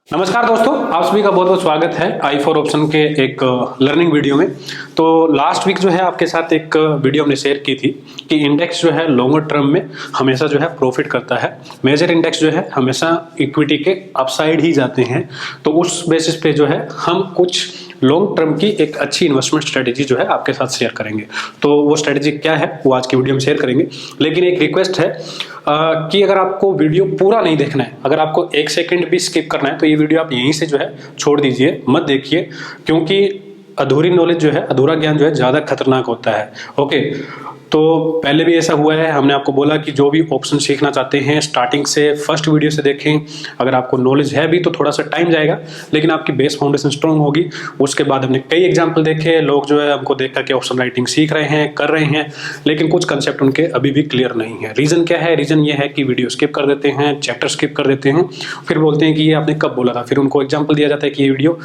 नमस्कार दोस्तों, आप सभी का बहुत बहुत स्वागत है आई फॉर ऑप्शन के एक लर्निंग वीडियो में। तो लास्ट वीक जो है आपके साथ एक वीडियो हमने शेयर की थी कि इंडेक्स जो है लॉन्गर टर्म में हमेशा जो है प्रॉफिट करता है। मेजर इंडेक्स जो है हमेशा इक्विटी के अपसाइड ही जाते हैं। तो उस बेसिस पे जो है हम कुछ लॉन्ग टर्म की एक अच्छी इन्वेस्टमेंट स्ट्रेटेजी जो है आपके साथ शेयर करेंगे। तो वो स्ट्रेटेजी क्या है वो आज की वीडियो में शेयर करेंगे। लेकिन एक रिक्वेस्ट है कि अगर आपको वीडियो पूरा नहीं देखना है, अगर आपको एक सेकंड भी स्किप करना है तो ये वीडियो आप यहीं से जो है छोड़ दीजिए, मत देखिए, क्योंकि अधूरी नॉलेज जो है, अधूरा ज्ञान जो है ज़्यादा खतरनाक होता है। ओके, तो पहले भी ऐसा हुआ है, हमने आपको बोला कि जो भी ऑप्शन सीखना चाहते हैं स्टार्टिंग से फर्स्ट वीडियो से देखें। अगर आपको नॉलेज है भी तो थोड़ा सा टाइम जाएगा, लेकिन आपकी बेस फाउंडेशन स्ट्रांग होगी। उसके बाद हमने कई एग्जाम्पल देखे, लोग जो है हमको देख करके ऑप्शन राइटिंग सीख रहे हैं, कर रहे हैं, लेकिन कुछ कंसेप्ट उनके अभी भी क्लियर नहीं है। रीज़न क्या है? रीज़न ये है कि वीडियो स्किप कर देते हैं, चैप्टर स्किप कर देते हैं, फिर बोलते हैं कि ये आपने कब बोला था। फिर उनको एग्जाम्पल दिया जाता है कि ये वीडियो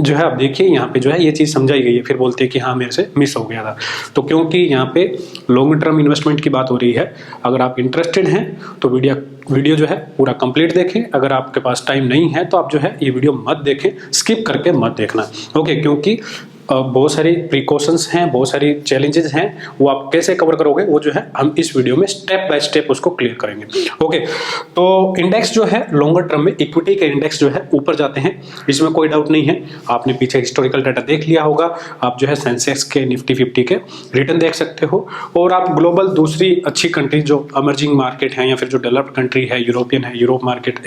जो है आप देखिए, यहाँ पे जो है ये चीज़ समझाई गई है, फिर बोलते हैं कि हाँ मेरे से मिस हो गया था। तो क्योंकि यहाँ पे लॉन्ग टर्म इन्वेस्टमेंट की बात हो रही है, अगर आप इंटरेस्टेड हैं तो वीडियो जो है पूरा कंप्लीट देखें। अगर आपके पास टाइम नहीं है तो आप जो है ये वीडियो मत देखें, स्किप करके मत देखना। ओके, क्योंकि बहुत सारी प्रिकॉशंस हैं, बहुत सारी चैलेंजेस हैं, वो आप कैसे कवर करोगे वो जो है हम इस वीडियो में स्टेप बाय स्टेप उसको क्लियर करेंगे। ओके, तो इंडेक्स जो है लॉन्गर टर्म में इक्विटी के इंडेक्स जो है ऊपर जाते हैं, इसमें कोई डाउट नहीं है। आपने पीछे हिस्टोरिकल डाटा देख लिया होगा, आप जो है सेंसेक्स के, निफ्टी 50 के रिटर्न देख सकते हो। और आप ग्लोबल दूसरी अच्छी कंट्री जो अमर्जिंग मार्केट है या फिर जो डेवलप्ड कंट्री है, यूरोपियन है, यूरोप मार्केट,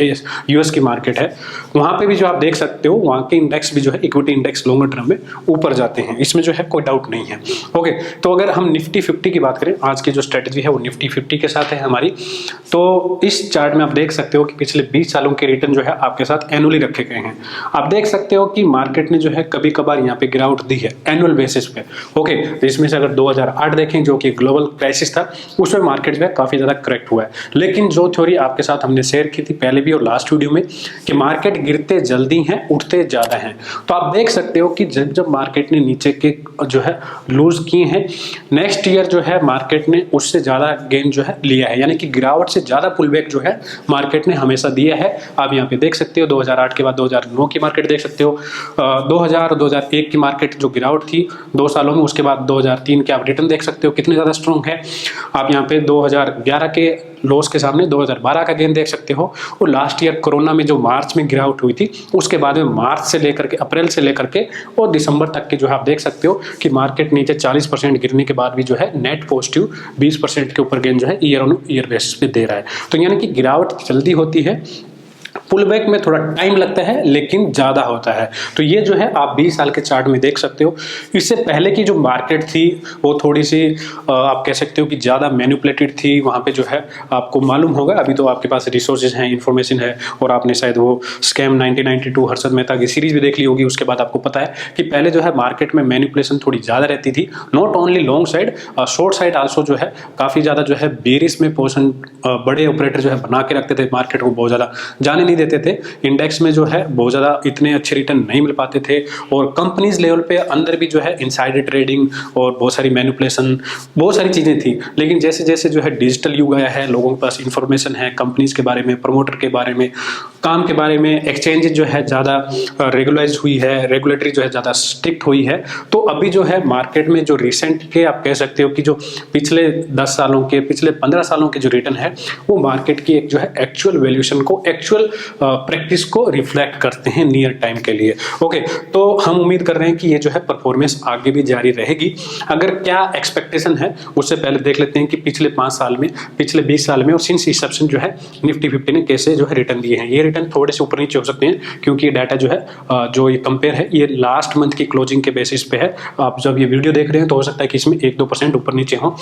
यूएस की मार्केट है, वहाँ पे भी जो आप देख सकते हो, वहाँ के इंडेक्स भी जो है इक्विटी इंडेक्स लॉन्गर टर्म में ऊपर जाते हैं, इसमें जो है कोई डाउट नहीं है। ओके, तो अगर हम निफ्टी 50 की बात करें, आज की जो स्ट्रेटजी है वो निफ्टी 50 के साथ है हमारी। तो इस चार्ट में आप देख सकते हो कि पिछले 20 सालों के रिटर्न जो है आपके साथ एनुअली रखे गए हैं। आप देख सकते हो कि मार्केट ने जो है कभी कभार यहाँ पे गिरावट दी है एनुअल बेसिस पे। ओके, तो इसमें से अगर 2008 देखें जो कि ग्लोबल क्राइसिस था, उसमें मार्केट जो है काफी ज्यादा करेक्ट हुआ है। लेकिन जो थ्योरी आपके साथ हमने शेयर की थी पहले भी और लास्ट वीडियो में कि मार्केट गिरते जल्दी हैं, उठते ज्यादा हैं, तो आप देख सकते हो कि जब मार्केट ने नीचे के जो है लूज किए हैं, नेक्स्ट ईयर जो है मार्केट ने उससे ज्यादा गेन जो है लिया है, यानी कि गिरावट से ज्यादा पुलबैक जो है मार्केट ने हमेशा दिया है। आप यहाँ पे देख सकते हो 2008 के बाद 2009 की मार्केट देख सकते हो, 2000 और 2001 की मार्केट जो गिरावट थी 2 सालों में, उसके बाद 2003 के आप रिटर्न देख सकते हो कितने ज्यादा स्ट्रॉन्ग है। आप यहाँ पे 2011 के लॉस के सामने 2012 का गेन देख सकते हो। और लास्ट ईयर कोरोना में जो मार्च में गिरावट हुई थी, उसके बाद में मार्च से लेकर के, अप्रैल से लेकर के और दिसंबर तक के जो है आप देख सकते हो कि मार्केट नीचे 40% गिरने के बाद भी जो है नेट पॉजिटिव 20% के ऊपर गेन जो है ईयर ऑन ईयर बेसिस पे दे रहा है। तो यानी कि गिरावट जल्दी होती है, पुलबैक में थोड़ा टाइम लगता है, लेकिन ज्यादा होता है। तो ये जो है आप 20 साल के चार्ट में देख सकते हो। इससे पहले की जो मार्केट थी वो थोड़ी सी आप कह सकते हो कि ज्यादा मैनिपुलेटेड थी। वहां पे जो है आपको मालूम होगा, अभी तो आपके पास रिसोर्सेज हैं, इंफॉर्मेशन है, और आपने शायद वो स्कैम 1992 हर्षद मेहता की सीरीज भी देख ली होगी। उसके बाद आपको पता है कि पहले जो है मार्केट में मैनिपुलेशन थोड़ी ज्यादा रहती थी, not only long side, short side also जो है काफी ज्यादा जो है बेरिश में पोर्शन बड़े ऑपरेटर जो है बना के रखते थे, मार्केट को बहुत ज्यादा जाने नहीं देते थे। इंडेक्स में जो है बहुत ज्यादा इतने अच्छे रिटर्न नहीं मिल पाते थे, और कंपनीज लेवल पे अंदर भी जो है इनसाइडर ट्रेडिंग और बहुत सारी मैनिपुलेशन, बहुत सारी चीजें थी। लेकिन जैसे जैसे जो है डिजिटल युग आया है, लोगों के पास इंफॉर्मेशन है कंपनीज के बारे में, प्रमोटर के बारे में, काम के बारे में, एक्सचेंज जो है ज्यादा रेगुलाइज हुई है, रेगुलेटरी जो है ज्यादा स्ट्रिक्ट हुई है। तो अभी जो है मार्केट में जो रिसेंट के आप कह सकते हो कि जो पिछले 10 सालों के, पिछले 15 सालों के जो रिटर्न है, वो मार्केट की एक जो है एक्चुअल वैल्यूएशन को, एक्चुअल प्रैक्टिस को रिफ्लेक्ट करते हैं नियर टाइम के लिए। ओके, तो हम उम्मीद कर रहे हैं कि ये जो है परफॉर्मेंस आगे भी जारी रहेगी। अगर क्या एक्सपेक्टेशन है उससे पहले देख लेते हैं कि पिछले 5 साल में, पिछले 20 साल में और सिंस इंसेप्शन जो है निफ्टी 50 ने कैसे जो है रिटर्न दिए हैं। ये रिटर्न थोड़े से ऊपर नीचे हो सकते हैं, क्योंकि ये डाटा जो है जो ये कंपेयर है ये लास्ट मंथ की क्लोजिंग के बेसिस पे है। आप जब ये वीडियो देख रहे हैं तो हो सकता है कि इसमें 1-2% ऊपर नीचे हो।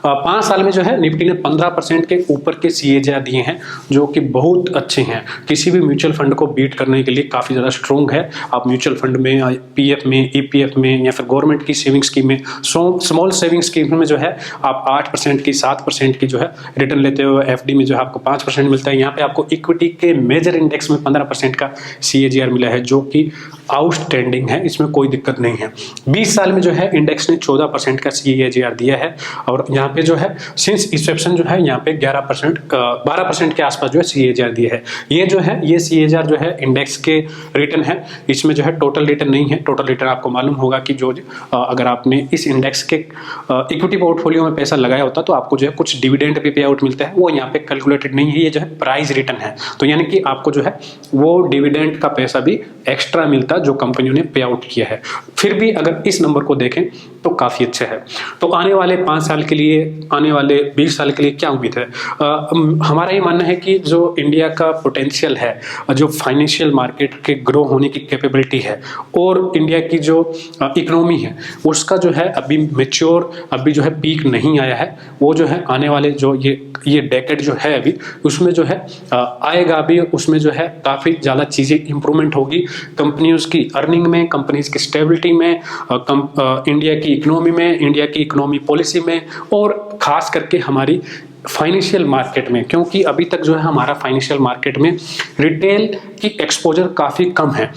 5 साल में जो है निफ्टी ने 15% के ऊपर के CAGR दिए हैं, जो कि बहुत अच्छे हैं। किसी भी म्यूचुअल फंड को बीट करने के लिए काफ़ी ज़्यादा स्ट्रॉन्ग है। आप म्यूचुअल फंड में, पीएफ में, ईपीएफ में या फिर गवर्नमेंट की सेविंग स्कीम में, स्मॉल सेविंग स्कीम में जो है आप 8% की, 7% की जो है रिटर्न लेते हो। एफडी में जो है आपको 5% मिलता है। यहाँ पे आपको इक्विटी के मेजर इंडेक्स में 15% का CAGR मिला है, जो कि आउटस्टैंडिंग है, इसमें कोई दिक्कत नहीं है। 20 साल में जो है इंडेक्स ने 14% का CAGR दिया है और यहाँ पे जो है सिंस इंसेप्शन जो है यहाँ पे 12% के आसपास जो है CAGR दिया है। ये जो है ये CAGR जो है इंडेक्स के रिटर्न है, इसमें जो है टोटल रिटर्न नहीं है। टोटल रिटर्न आपको मालूम होगा कि जो अगर आपने इस इंडेक्स के इक्विटी पोर्टफोलियो में पैसा लगाया होता तो आपको जो है कुछ डिविडेंड भी पे आउट मिलता है, वो यहाँ पे कैलकुलेटेड नहीं है। ये जो है प्राइस रिटर्न है, तो यानी कि आपको जो है वो डिविडेंड का पैसा भी एक्स्ट्रा मिलता जो कंपनियों ने पे आउट किया है। फिर भी अगर इस नंबर को देखें तो काफ़ी अच्छा है। तो आने वाले 5 साल के लिए, आने वाले 20 साल के लिए क्या उम्मीद है? हमारा ये मानना है कि जो इंडिया का पोटेंशियल है, जो फाइनेंशियल मार्केट के ग्रो होने की कैपेबिलिटी है और इंडिया की जो इकोनॉमी है उसका जो है अभी मेच्योर, अभी जो है पीक नहीं आया है। वो जो है आने वाले जो ये डेकेड जो है अभी उसमें जो है आएगा भी, उसमें जो है काफ़ी ज़्यादा चीज़ें इंप्रूवमेंट होगी कंपनियों की अर्निंग में, कंपनीज की स्टेबिलिटी में, इंडिया की इकोनॉमी में, इंडिया की इकोनॉमी पॉलिसी में और खास करके हमारी फाइनेंशियल मार्केट में। क्योंकि अभी तक जो है हमारा फाइनेंशियल मार्केट में रिटेल की एक्सपोजर काफ़ी कम है।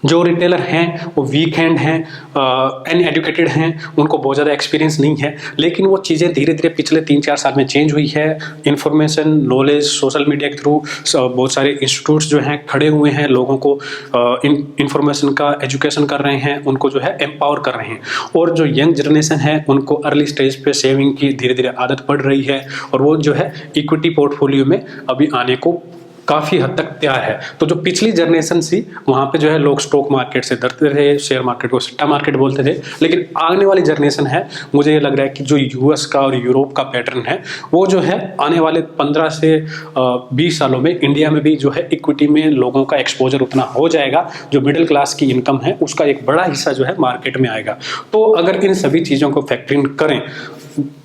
जो रिटेलर हैं वो वीक हैंड हैं, अनएडुकेटेड हैं, उनको बहुत ज़्यादा एक्सपीरियंस नहीं है। लेकिन वो चीज़ें धीरे धीरे पिछले 3-4 साल में चेंज हुई है। इंफॉर्मेशन, नॉलेज, सोशल मीडिया के थ्रू बहुत सारे इंस्टीट्यूट्स जो हैं खड़े हुए हैं, लोगों को इंफॉर्मेशन का एजुकेशन कर रहे हैं, उनको जो है एम्पावर कर रहे हैं। और जो यंग जनरेशन है उनको अर्ली स्टेज पे सेविंग की धीरे धीरे आदत पड़ रही है और वो जो है इक्विटी पोर्टफोलियो में अभी आने को काफ़ी हद तक तैयार है। तो जो पिछली जनरेशन थी वहाँ पे जो है लोग स्टॉक मार्केट से डरते थे, शेयर मार्केट को सट्टा मार्केट बोलते थे। लेकिन आने वाली जनरेशन है, मुझे ये लग रहा है कि जो यूएस का और यूरोप का पैटर्न है वो जो है आने वाले 15 से 20 सालों में इंडिया में भी जो है इक्विटी में लोगों का एक्सपोजर उतना हो जाएगा, जो मिडिल क्लास की इनकम है उसका एक बड़ा हिस्सा जो है मार्केट में आएगा। तो अगर इन सभी चीज़ों को फैक्टर इन करें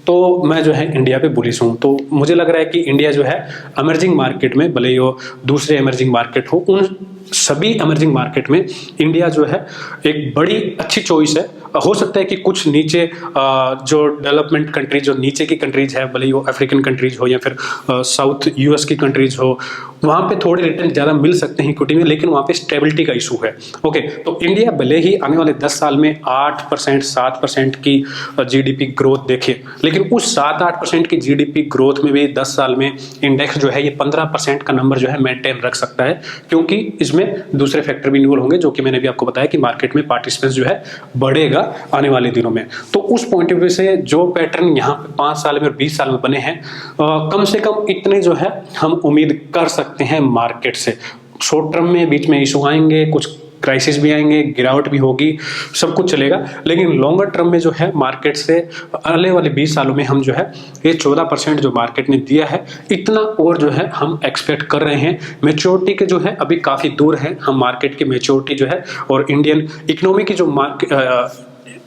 तो मैं जो है इंडिया पे बुलिश हूँ। तो मुझे लग रहा है कि इंडिया जो है इमर्जिंग मार्केट में, भले ही वो दूसरे इमर्जिंग मार्केट हो, उन सभी इमर्जिंग मार्केट में इंडिया जो है एक बड़ी अच्छी चॉइस है। हो सकता है कि कुछ नीचे जो डेवलपमेंट कंट्रीज, जो नीचे की कंट्रीज है, भले ही वो अफ्रीकन कंट्रीज हो या फिर साउथ यूएस की कंट्रीज हो, वहाँ पे थोड़े रिटर्न ज़्यादा मिल सकते हैं इक्विटी में, लेकिन वहाँ पे स्टेबिलिटी का इशू है। ओके, तो इंडिया भले ही आने वाले 10 साल में 8%, 7% की GDP ग्रोथ देखे, लेकिन उस 7-8% की GDP ग्रोथ में भी 10 साल में इंडेक्स जो है ये 15% का नंबर जो है मेंटेन रख सकता है, क्योंकि इसमें दूसरे फैक्टर भी इन्वॉल्व होंगे, जो कि मैंने भी आपको बताया कि मार्केट में पार्टिसिपेंट्स जो है बढ़ेगा आने वाले दिनों में। तो उस पॉइंट ऑफ व्यू से जो पैटर्न यहाँ पे 5 साल में और 20 साल में बने हैं, कम से कम इतने जो है हम उम्मीद कर सकते हैं मार्केट से। शॉर्ट टर्म में बीच में इशू आएंगे, कुछ क्राइसिस भी आएंगे, गिरावट भी होगी, सब कुछ चलेगा, लेकिन लॉन्गर टर्म में जो है मार्केट से अगले वाले 20 सालों में हम जो है ये 14% जो मार्केट ने दिया है, इतना और जो है हम एक्सपेक्ट कर रहे हैं। मेच्योरिटी के जो है अभी काफ़ी दूर है हम मार्केट की मेच्योरिटी जो है, और इंडियन इकोनॉमी की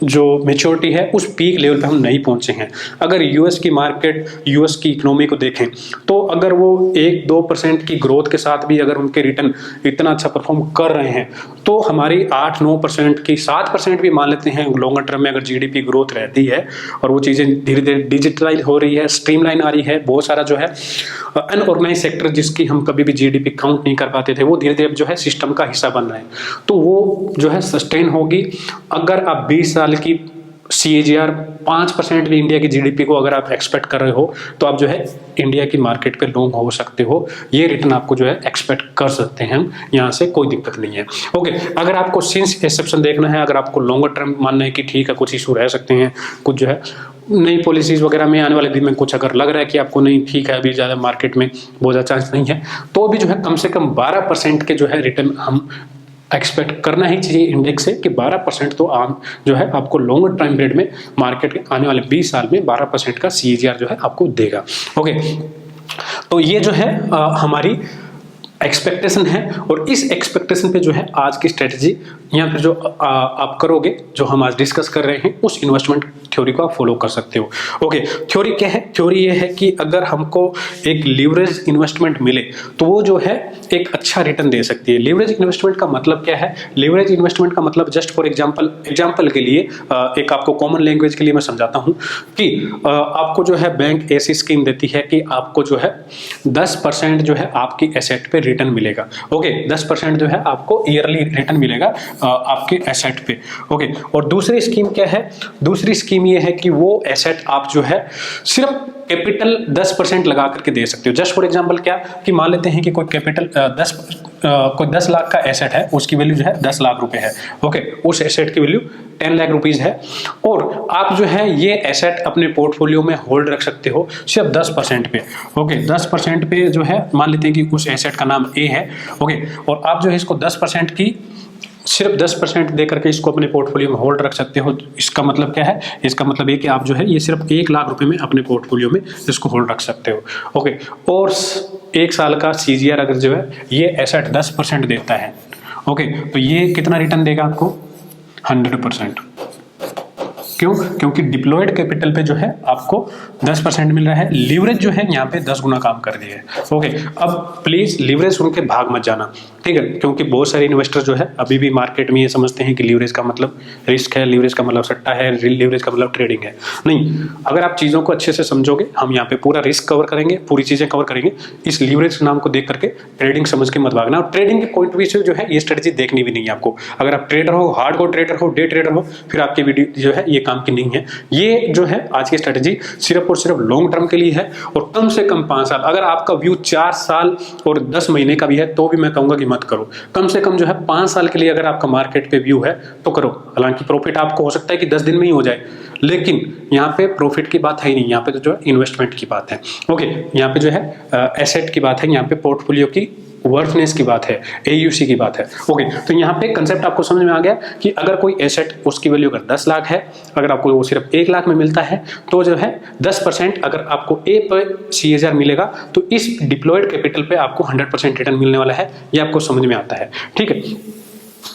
जो मेच्योरिटी है उस पीक लेवल पे हम नहीं पहुंचे हैं। अगर यूएस की मार्केट, यूएस की इकोनॉमी को देखें तो अगर वो 1-2% की ग्रोथ के साथ भी अगर उनके रिटर्न इतना अच्छा परफॉर्म कर रहे हैं, तो हमारी 8-9% की, 7% भी मान लेते हैं लॉन्गर टर्म में अगर GDP ग्रोथ रहती है और वो चीज़ें धीरे धीरे डिजिटलाइज हो रही है, स्ट्रीमलाइन आ रही है, बहुत सारा जो है अनऑर्गेनाइज सेक्टर जिसकी हम कभी भी GDP काउंट नहीं कर पाते थे, वो धीरे धीरे जो है सिस्टम का हिस्सा बन रहे हैं, तो वो जो है सस्टेन होगी। अगर आप 20 साल की CAGR 5% भी इंडिया की GDP को अगर आप एक्सपेक्ट कर रहे हो, तो आप जो है इंडिया की मार्केट पे लॉन्ग हो सकते हो। ये रिटर्न आपको जो है एक्सपेक्ट कर सकते हैं हम, यहाँ से कोई दिक्कत नहीं है। ओके, अगर आपको सिंस एक्सेप्शन देखना है, अगर आपको लॉन्गर टर्म मानना है कि ठीक है कुछ इशू रह सकते हैं, कुछ जो है नई पॉलिसीज वगैरह में आने वाले दिन में कुछ अगर लग रहा है कि आपको नहीं ठीक है, अभी ज़्यादा मार्केट में बहुत ज़्यादा चांस नहीं है, तो भी जो है कम से कम 12% के जो है रिटर्न हम एक्सपेक्ट करना ही चाहिए इंडेक्स से, कि 12% तो आम जो है आपको लॉन्गर टाइम पीरियड में मार्केट के आने वाले 20 साल में 12% का CAGR जो है आपको देगा। ओके, तो ये जो है हमारी एक्सपेक्टेशन है, और इस एक्सपेक्टेशन पे जो है आज की स्ट्रेटजी या फिर जो आप करोगे, जो हम आज डिस्कस कर रहे हैं, उस इन्वेस्टमेंट थ्योरी को आप फॉलो कर सकते हो। ओके, थ्योरी क्या है? थ्योरी ये है कि अगर हमको एक लीवरेज इन्वेस्टमेंट मिले तो वो जो है एक अच्छा रिटर्न दे सकती है। लीवरेज इन्वेस्टमेंट का मतलब क्या है? लीवरेज इन्वेस्टमेंट का मतलब जस्ट फॉर एग्जांपल के लिए एक आपको कॉमन लैंग्वेज के लिए मैं समझाता हूं कि आपको जो है बैंक ऐसी स्कीम देती है कि आपको जो है 10% जो है आपकी एसेट पे रिटर्न मिलेगा। ओके, 10% जो है आपको ईयरली रिटर्न मिलेगा आपके एसेट पे। ओके, और दूसरी स्कीम क्या है? दूसरी स्कीम ये है कि वो एसेट आप जो है सिर्फ कैपिटल 10% लगा करके दे सकते हो। जस्ट फॉर एग्जांपल क्या कि मान लेते हैं कि कोई कैपिटल कोई 10 लाख का एसेट है, उसकी वैल्यू जो है 10 लाख रुपए है। ओके, उस एसेट की वैल्यू 10 लाख रुपीज है और आप जो है ये एसेट अपने पोर्टफोलियो में होल्ड रख सकते हो सिर्फ 10% पे। ओके, 10% पे जो है मान लेते हैं कि उस एसेट का नाम ए है। ओके, और आप जो है इसको 10% की सिर्फ 10% दे करके इसको अपने पोर्टफोलियो में होल्ड रख सकते हो। इसका मतलब क्या है? इसका मतलब ये कि आप जो है ये सिर्फ 1 लाख रुपए में अपने पोर्टफोलियो में इसको होल्ड रख सकते हो। ओके, और 1 साल का CGR अगर जो है ये एसेट 10% देता है, ओके, तो ये कितना रिटर्न देगा आपको? 100%। क्यों? क्योंकि डिप्लॉयड कैपिटल पे जो है आपको 10% मिल रहा है। लीवरेज जो है यहाँ पे 10 गुना काम कर दिया है। ओके, अब प्लीज लीवरेज सुन के भाग मत जाना, ठीक है? क्योंकि बहुत सारे इन्वेस्टर जो है अभी भी मार्केट में ये समझते हैं कि लीवरेज का मतलब रिस्क है, लीवरेज का मतलब सट्टा है, लीवरेज का मतलब ट्रेडिंग है। नहीं, अगर आप चीजों को अच्छे से समझोगे, हम यहाँ पे पूरा रिस्क कवर करेंगे, पूरी चीजें कवर करेंगे। इस लीवरेज नाम को देख करके ट्रेडिंग समझ के मत भागना। और ट्रेडिंग के पॉइंट ऑफ व्यू से जो है ये स्ट्रेटेजी देखनी भी नहीं है आपको। अगर आप ट्रेडर हो, हार्डकोर ट्रेडर हो, डे ट्रेडर हो, फिर आपकी वीडियो जो है ये काम की नहीं है। ये जो है आज की स्ट्रेटेजी सिर्फ और सिर्फ लॉन्ग टर्म के लिए है और कम से कम 5 साल। अगर आपका व्यू 4 साल और 10 महीने का भी है तो भी मैं कहूंगा कि मत करो। कम से कम जो है 5 साल के लिए अगर आपका मार्केट पे व्यू है तो करो। हालांकि प्रॉफिट आपको हो सकता है कि 10 दिन में ही हो जाए, लेकिन यहाँ पे प्रॉफिट की बात है ही नहीं, यहाँ पे तो जो है इन्वेस्टमेंट की बात है। ओके, यहाँ पे जो है एसेट की बात है, यहाँ पे पोर्टफोलियो की वर्थनेस की बात है, AUC की बात है। ओके, तो यहाँ पे कंसेप्ट आपको समझ में आ गया कि अगर कोई एसेट उसकी वैल्यू अगर 10 लाख है, अगर आपको वो सिर्फ 1 लाख में मिलता है तो जो है 10% अगर आपको A पर CAGR मिलेगा तो इस डिप्लॉयड कैपिटल पे आपको 100% रिटर्न मिलने वाला है। ये आपको समझ में आता है, ठीक है?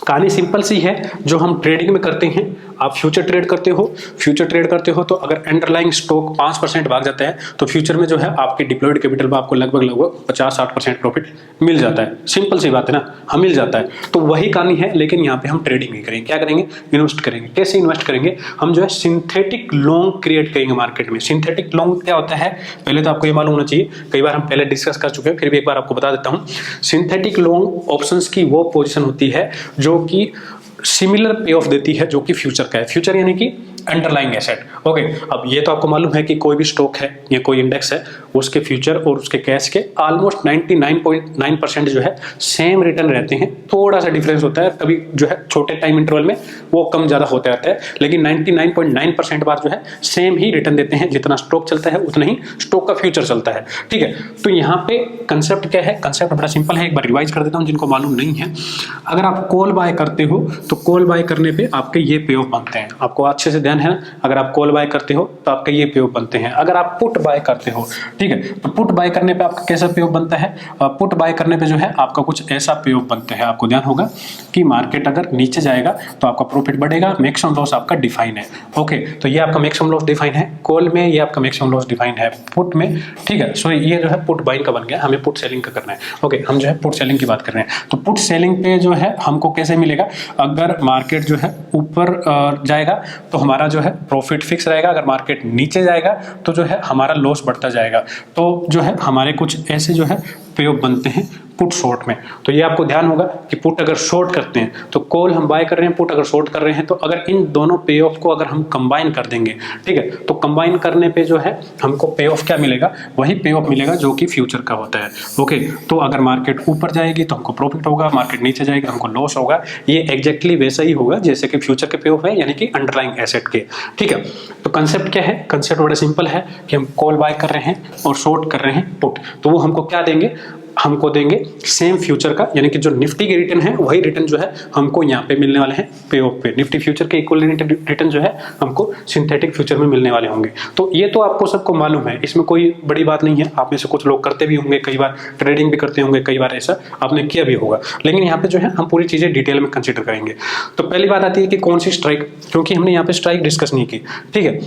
कहानी सिंपल सी है। जो हम ट्रेडिंग में करते हैं, आप फ्यूचर ट्रेड करते हो, फ्यूचर ट्रेड करते हो तो अगर अंडरलाइंग स्टॉक 5% भाग जाता है तो फ्यूचर में जो है आपके डिप्लॉयड कैपिटल पर आपको लगभग 50-60% प्रॉफिट मिल जाता है। सिंपल सी बात है ना, हम मिल जाता है। तो वही कहानी है, लेकिन यहाँ पे हम ट्रेडिंग नहीं करेंगे। क्या करेंगे? इन्वेस्ट करेंगे। कैसे इन्वेस्ट करेंगे? हम जो है सिंथेटिक लॉन्ग क्रिएट करेंगे मार्केट में। सिंथेटिक लॉन्ग क्या होता है पहले तो आपको ये मालूम होना चाहिए, कई बार हम पहले डिस्कस कर चुके हैं, फिर भी एक बार आपको बता देता हूँ। सिंथेटिक लॉन्ग ऑप्शंस की वो पोजीशन होती है जो कि सिमिलर पे ऑफ देती है जो कि फ्यूचर का है। फ्यूचर यानी कि अंडरलाइंग एसेट। ओके, अब ये तो आपको मालूम है कि कोई भी स्टॉक है या कोई इंडेक्स है, उसके फ्यूचर और उसके कैश के ऑलमोस्ट 99.9% जो है सेम रिटर्न रहते हैं। थोड़ा सा डिफरेंस होता है, कभी जो है छोटे टाइम इंटरवल में वो कम ज्यादा होते रहता है, लेकिन 99.9% बार जो है सेम ही रिटर्न देते हैं। जितना स्टॉक चलता है उतना ही स्टॉक का फ्यूचर चलता है, ठीक है? तो यहाँ पे कंसेप्ट क्या है? कंसेप्ट बड़ा सिंपल है, एक बार रिवाइज कर देता हूँ जिनको मालूम नहीं है। अगर आप कॉल बाय करते हो तो कॉल बाय करने पे आपके ये पे ऑफ बनते हैं। आपको अच्छे से ध्यान है ना, अगर आप कॉल बाय करते हो तो आपके ये पे ऑफ बनते हैं। अगर आप पुट बाय करते हो, ठीक है, तो पुट बाय करने पे आपका कैसा पे ऑफ बनता है? पुट बाय करने पे जो है आपका कुछ ऐसा पे ऑफ बनते हैं। आपको ध्यान होगा कि मार्केट अगर नीचे जाएगा तो आपका प्रॉफिट बढ़ेगा, मैक्सिमम लॉस आपका डिफाइन है। ओके, तो ये आपका मैक्सिमम लॉस डिफाइन है कॉल में, ये आपका मैक्सिमम लॉस डिफाइन है पुट में, ठीक है? सो ये जो है पुट बाइंग का बन गया, हमें पुट सेलिंग का करना है। ओके, हम जो है पुट सेलिंग की बात कर रहे हैं। तो पुट सेलिंग पे जो है हमको कैसे मिलेगा? अगर मार्केट जो है ऊपर जाएगा तो हमारा जो है प्रॉफिट फिक्स रहेगा, अगर मार्केट नीचे जाएगा तो जो है हमारा लॉस बढ़ता जाएगा। तो जो है हमारे कुछ ऐसे जो है पे ऑफ बनते हैं पुट शॉर्ट में। तो ये आपको ध्यान होगा कि पुट अगर शॉर्ट करते हैं तो कॉल हम बाय कर रहे हैं, पुट अगर शॉर्ट कर रहे हैं, तो अगर इन दोनों पे ऑफ को अगर हम कंबाइन कर देंगे, ठीक है, तो कंबाइन करने पे जो है हमको पे ऑफ क्या मिलेगा? वही पे ऑफ मिलेगा जो कि फ्यूचर का होता है। ओके, तो अगर मार्केट ऊपर जाएगी तो हमको प्रॉफिट होगा, मार्केट नीचे जाएगी हमको लॉस होगा। ये एग्जैक्टली वैसा ही होगा जैसे कि फ्यूचर के पे ऑफ है, यानी कि अंडरलाइंग एसेट के, ठीक है? तो कंसेप्ट क्या है? कंसेप्ट बड़ा सिंपल है कि हम कॉल बाय कर रहे हैं और शॉर्ट कर रहे हैं पुट, तो वो हमको क्या देंगे? हमको देंगे सेम फ्यूचर का, यानी कि जो निफ्टी के रिटर्न है वही रिटर्न जो है हमको यहाँ पे मिलने वाले हैं पे ऑफ पे। निफ्टी फ्यूचर के इक्वल रिटर्न जो है हमको सिंथेटिक फ्यूचर में मिलने वाले होंगे। तो ये तो आपको सबको मालूम है, इसमें कोई बड़ी बात नहीं है। आप में से कुछ लोग करते भी होंगे, कई बार ट्रेडिंग भी करते होंगे, कई बार ऐसा आपने किया भी होगा, लेकिन यहाँ पे जो है हम पूरी चीजें डिटेल में कंसिडर करेंगे। तो पहली बात आती है कि कौन सी स्ट्राइक, क्योंकि हमने यहाँ पे स्ट्राइक डिस्कस नहीं की, ठीक है।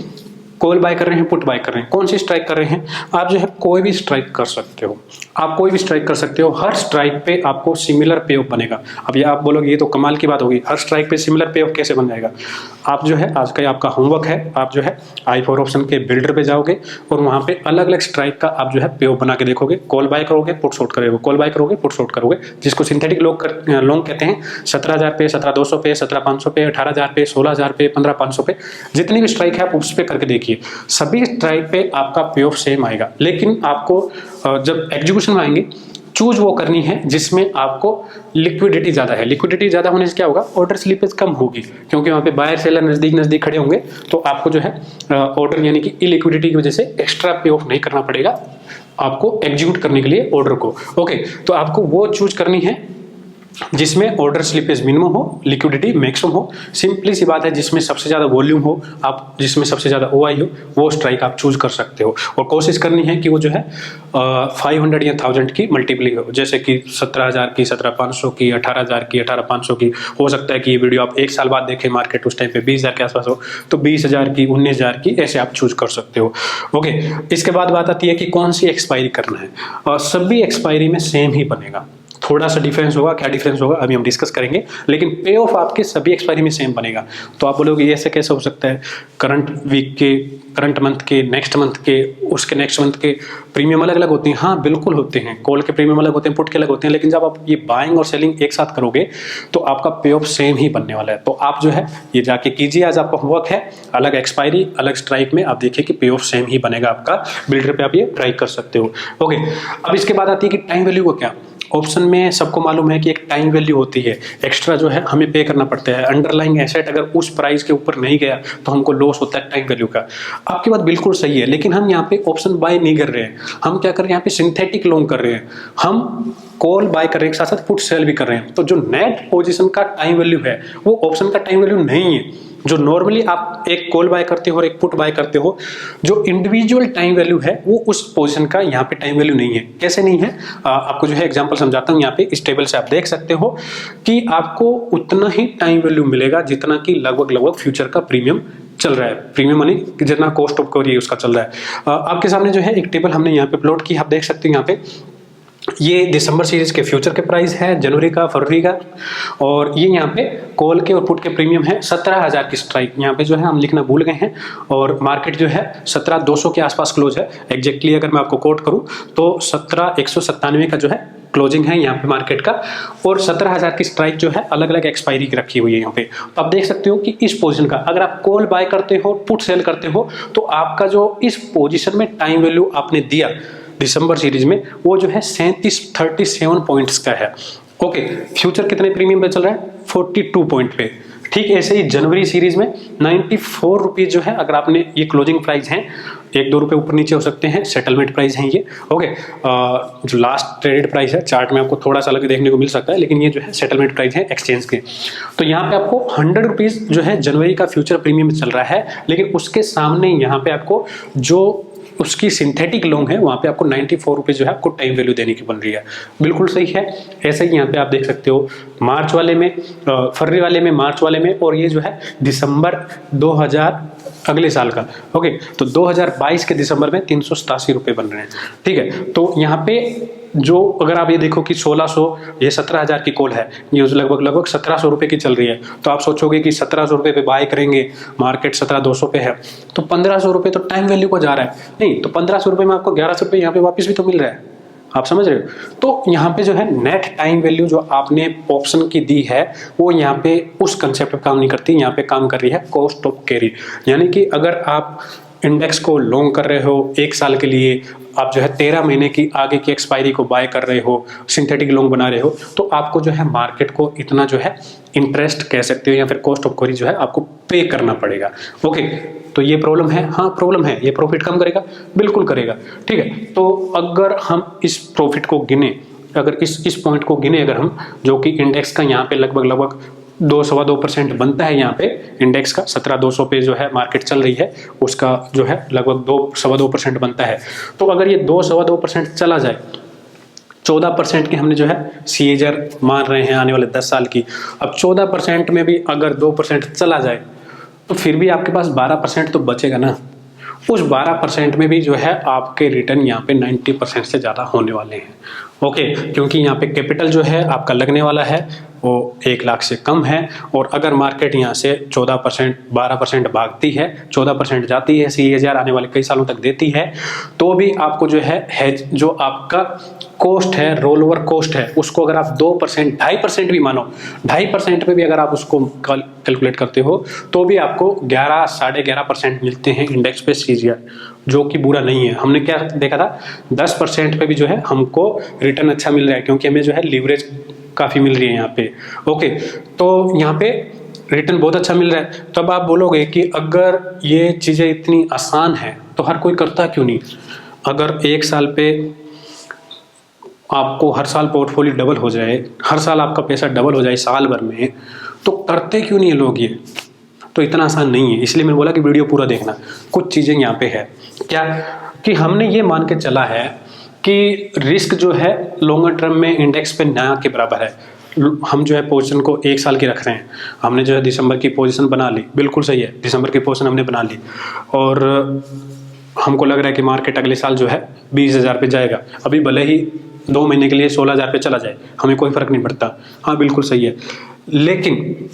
कॉल बाय कर रहे हैं, पुट बाय कर रहे हैं, कौन सी स्ट्राइक कर रहे हैं? आप जो है कोई भी स्ट्राइक कर सकते हो, आप कोई भी स्ट्राइक कर सकते हो। हर स्ट्राइक पे आपको सिमिलर पे ऑफ बनेगा। अब ये आप बोलोगे ये तो कमाल की बात होगी, हर स्ट्राइक पे सिमिलर पे ऑफ कैसे बन जाएगा? आप जो है आज का आपका होमवर्क है, आप जो है i4 ऑप्शन के बिल्डर पे जाओगे और वहां पे अलग अलग स्ट्राइक का आप जो है पे ऑफ बना के देखोगे। कॉल बाय करोगे, पुट शॉर्ट करोगे, कॉल बाय करोगे, पुट शॉर्ट करोगे, जिसको सिंथेटिक लॉन्ग कहते हैं। 17,000 पे, 17,200 पे, 17,500 पे, 18,000 पे, 16,000 पे, 15,500 पे, जितनी भी स्ट्राइक है आप उस पे करके देखिए, सभी स्ट्राइक पे आपका पे ऑफ सेम आएगा। लेकिन आपको जब एग्जीक्यूशन में आएंगे, चूज वो करनी है जिसमें आपको लिक्विडिटी ज्यादा है। लिक्विडिटी ज्यादा होने से क्या होगा? ऑर्डर स्लिपेज कम होगी, क्योंकि वहां पे बायर सेलर नजदीक नजदीक खड़े होंगे, तो आपको जो है ऑर्डर यानी कि इलिक्विडिटी की वजह से एक्स्ट्रा पे ऑफ नहीं करना पड़ेगा आपको एग्जीक्यूट करने के लिए ऑर्डर को। ओके, तो आपको वो चूज करनी है जिसमें ऑर्डर स्लिपेज मिनिमम हो, लिक्विडिटी मैक्सिमम हो। सिंपली सी बात है, जिसमें सबसे ज्यादा वॉल्यूम हो, आप जिसमें सबसे ज्यादा ओआई हो, वो स्ट्राइक आप चूज कर सकते हो। और कोशिश करनी है कि वो जो है 500 या 1000 की मल्टीप्ली हो, जैसे कि 17,000 की, 17,500 की, 18,000 की, 18,500 की। हो सकता है कि ये वीडियो आप 1 साल बाद देखें, मार्केट उस टाइम पे 20,000 के आसपास हो, तो 20,000 की, 19,000 की, ऐसे आप चूज कर सकते हो। ओके, इसके बाद बात आती है कि कौन सी एक्सपायरी करना है, और सभी एक्सपायरी में सेम ही बनेगा। थोड़ा सा डिफरेंस होगा, क्या डिफरेंस होगा अभी हम डिस्कस करेंगे, लेकिन पे ऑफ आपके सभी एक्सपायरी में सेम बनेगा। तो आप बोलोगे ऐसे कैसे हो सकता है? करंट वीक के, करंट मंथ के, नेक्स्ट मंथ के, उसके नेक्स्ट मंथ के प्रीमियम अलग अलग होते हैं। हाँ बिल्कुल होते हैं, कॉल के प्रीमियम अलग होते हैं, पुट के अलग होते हैं, लेकिन जब आप ये बाइंग और सेलिंग एक साथ करोगे तो आपका पे ऑफ सेम ही बनने वाला है। तो आप जो है ये जाके कीजिए, आज आपका होमवर्क है, अलग एक्सपायरी अलग स्ट्राइक में आप देखिए कि पे ऑफ सेम ही बनेगा आपका। बिल्डर पे आप ये ट्राई कर सकते हो। ओके, अब इसके बाद आती है कि टाइम वैल्यू को क्या। ऑप्शन में सबको मालूम है कि एक टाइम वैल्यू होती है, एक्स्ट्रा जो है हमें पे करना पड़ता है। अंडरलाइंग एसेट अगर उस प्राइस के ऊपर नहीं गया तो हमको लॉस होता है टाइम वैल्यू का। आपकी बात बिल्कुल सही है, लेकिन हम यहाँ पे ऑप्शन बाय नहीं कर रहे हैं, हम क्या कर रहे हैं यहाँ पे सिंथेटिक लॉन्ग कर रहे हैं। हम कॉल बाय कर रहे हैं, साथ साथ पुट सेल भी कर रहे हैं। तो जो नेट पोजीशन का टाइम वैल्यू है वो ऑप्शन का टाइम वैल्यू नहीं है। जो नॉर्मली आप एक कॉल बाय करते हो और एक पुट बाय करते हो, जो इंडिविजुअल टाइम वैल्यू है वो उस पोजीशन का यहाँ पे टाइम वैल्यू नहीं है। कैसे नहीं है? आपको जो है एग्जांपल समझाता हूँ। यहाँ पे इस टेबल से आप देख सकते हो कि आपको उतना ही टाइम वैल्यू मिलेगा जितना कि लगभग फ्यूचर का प्रीमियम चल रहा है। प्रीमियम मनी जितना कॉस्ट ऑफ कवरेज उसका चल रहा है। आपके सामने जो है एक टेबल हमने यहाँ पे प्लॉट की, आप देख सकते हैं। यहाँ पे ये दिसंबर सीरीज के फ्यूचर के प्राइस है, जनवरी का, फरवरी का, और ये यहाँ पे कॉल के और पुट के प्रीमियम है। 17,000 की स्ट्राइक यहाँ पे जो है हम लिखना भूल गए हैं, और मार्केट जो है 17,200 के आसपास क्लोज है। एग्जैक्टली अगर मैं आपको कोट करूँ तो 17,197 का जो है क्लोजिंग है यहाँ पे मार्केट का, और 17,000 की स्ट्राइक जो है अलग अलग एक्सपायरी की रखी हुई है यहाँ पे। तो आप देख सकते हो कि इस पोजीशन का अगर आप कॉल बाय करते हो, पुट सेल करते हो, तो आपका जो इस पोजीशन में टाइम वैल्यू आपने दिया दिसंबर सीरीज में वो जो है 37 पॉइंट्स का है। ओके, फ्यूचर कितने प्रीमियम पे चल रहा है? 42 पॉइंट पे। ठीक ऐसे ही जनवरी सीरीज में 94 रुपीज जो है, अगर आपने ये क्लोजिंग प्राइस है, 1-2 रुपए ऊपर नीचे हो सकते हैं, सेटलमेंट प्राइस है ये। ओके, जो लास्ट ट्रेडेड प्राइस है चार्ट में आपको थोड़ा सा अलग देखने को मिल सकता है, लेकिन ये जो है सेटलमेंट प्राइस है एक्सचेंज के। तो यहाँ पे आपको 100 रुपीज जो है जनवरी का फ्यूचर प्रीमियम चल रहा है, लेकिन उसके सामने यहाँ पे आपको जो उसकी सिंथेटिक लॉन्ग है वहाँ पे आपको 94 रुपीज जो है आपको टाइम वैल्यू देने की बन रही है। बिल्कुल सही है। ऐसे ही यहाँ पे आप देख सकते हो मार्च वाले में, फरवरी वाले में, मार्च वाले में, और ये जो है दिसंबर 2000 अगले साल का। ओके, तो 2022 के दिसंबर में 387 रुपये बन रहे हैं। ठीक है, तो यहाँ पे जो अगर आप ये देखो कि 1600, ये 17,000 की कॉल है, ये लगभग 1700 रुपये की चल रही है। तो आप सोचोगे कि 1700 रुपये पे बाय करेंगे, मार्केट 17,200 पे है, तो 1500 रुपये तो टाइम वैल्यू को जा रहा है। नहीं, तो 1500 रुपये में आपको 1100 रुपये यहाँ पे वापस भी तो मिल रहा है। आप समझ रहे हो? तो यहाँ पे जो है नेट टाइम वैल्यू जो आपने ऑप्शन की दी है वो यहाँ पे उस कंसेप्ट पे काम नहीं करती, यहाँ पे काम कर रही है कॉस्ट ऑफ कैरी। यानी कि अगर आप इंडेक्स को लॉन्ग कर रहे हो 1 साल के लिए, आप जो है 13 महीने की आगे की एक्सपायरी को बाय कर रहे हो, सिंथेटिक लॉन्ग बना रहे हो, तो आपको जो है मार्केट को इतना जो है इंटरेस्ट कह सकते हो या फिर कॉस्ट ऑफ कैरी जो है आपको पे करना पड़ेगा। ओके, तो ये प्रॉब्लम है? हाँ प्रॉब्लम है। ये प्रॉफिट कम करेगा? बिल्कुल करेगा। ठीक है, तो अगर हम इस प्रॉफिट को गिने, अगर इस पॉइंट को गिने अगर हम, जो कि इंडेक्स का यहाँ पे लगभग 2-2.25% बनता है, यहाँ पे इंडेक्स का 17,200 पे जो है मार्केट चल रही है, उसका जो है लगभग 2-2.25% बनता है। तो अगर ये 2-2.25% चला जाए, 14% की हमने जो है CAGR मान रहे हैं आने वाले 10 साल की, अब 14% में भी अगर 2% चला जाए तो फिर भी आपके पास 12% तो बचेगा ना। उस 12% में भी जो है आपके रिटर्न यहाँ पे 90% से ज़्यादा होने वाले हैं। ओके, क्योंकि यहाँ पे कैपिटल जो है आपका लगने वाला है वो 1 लाख से कम है, और अगर मार्केट यहाँ से 14% 12% भागती है, 14% जाती है, CAGR आने वाले कई सालों तक देती है, तो भी आपको जो है हेज, जो आपका कॉस्ट है, रोल ओवर कॉस्ट है, उसको अगर आप 2% 2.5% भी मानो, 2.5% में भी अगर आप उसको कैलकुलेट करते हो तो भी आपको 11-11.5% मिलते हैं इंडेक्स पे CAGR, जो कि बुरा नहीं है। हमने क्या देखा था, 10% पे भी जो है हमको रिटर्न अच्छा मिल रहा है, क्योंकि हमें जो है लीवरेज काफ़ी मिल रही है यहाँ पे। ओके, तो यहाँ पे रिटर्न बहुत अच्छा मिल रहा है। तब आप बोलोगे कि अगर ये चीज़ें इतनी आसान है तो हर कोई करता क्यों नहीं? अगर 1 साल पे आपको हर साल पोर्टफोलियो डबल हो जाए, हर साल आपका पैसा डबल हो जाए साल भर में, तो करते क्यों नहीं है लोग ये? तो इतना आसान नहीं है, इसलिए मैंने बोला कि वीडियो पूरा देखना। कुछ चीज़ें यहाँ पे है क्या कि हमने ये मान के चला है कि रिस्क जो है लॉन्गर टर्म में इंडेक्स पे ना के बराबर है। हम जो है पोजीशन को 1 साल की रख रहे हैं, हमने जो है दिसंबर की पोजीशन बना ली, बिल्कुल सही है, दिसंबर की पोजीशन हमने बना ली, और हमको लग रहा है कि मार्केट अगले साल जो है 20,000 पे जाएगा। अभी भले ही 2 महीने के लिए 16,000 पे चला जाए, हमें कोई फर्क नहीं पड़ता, हाँ बिल्कुल सही है। लेकिन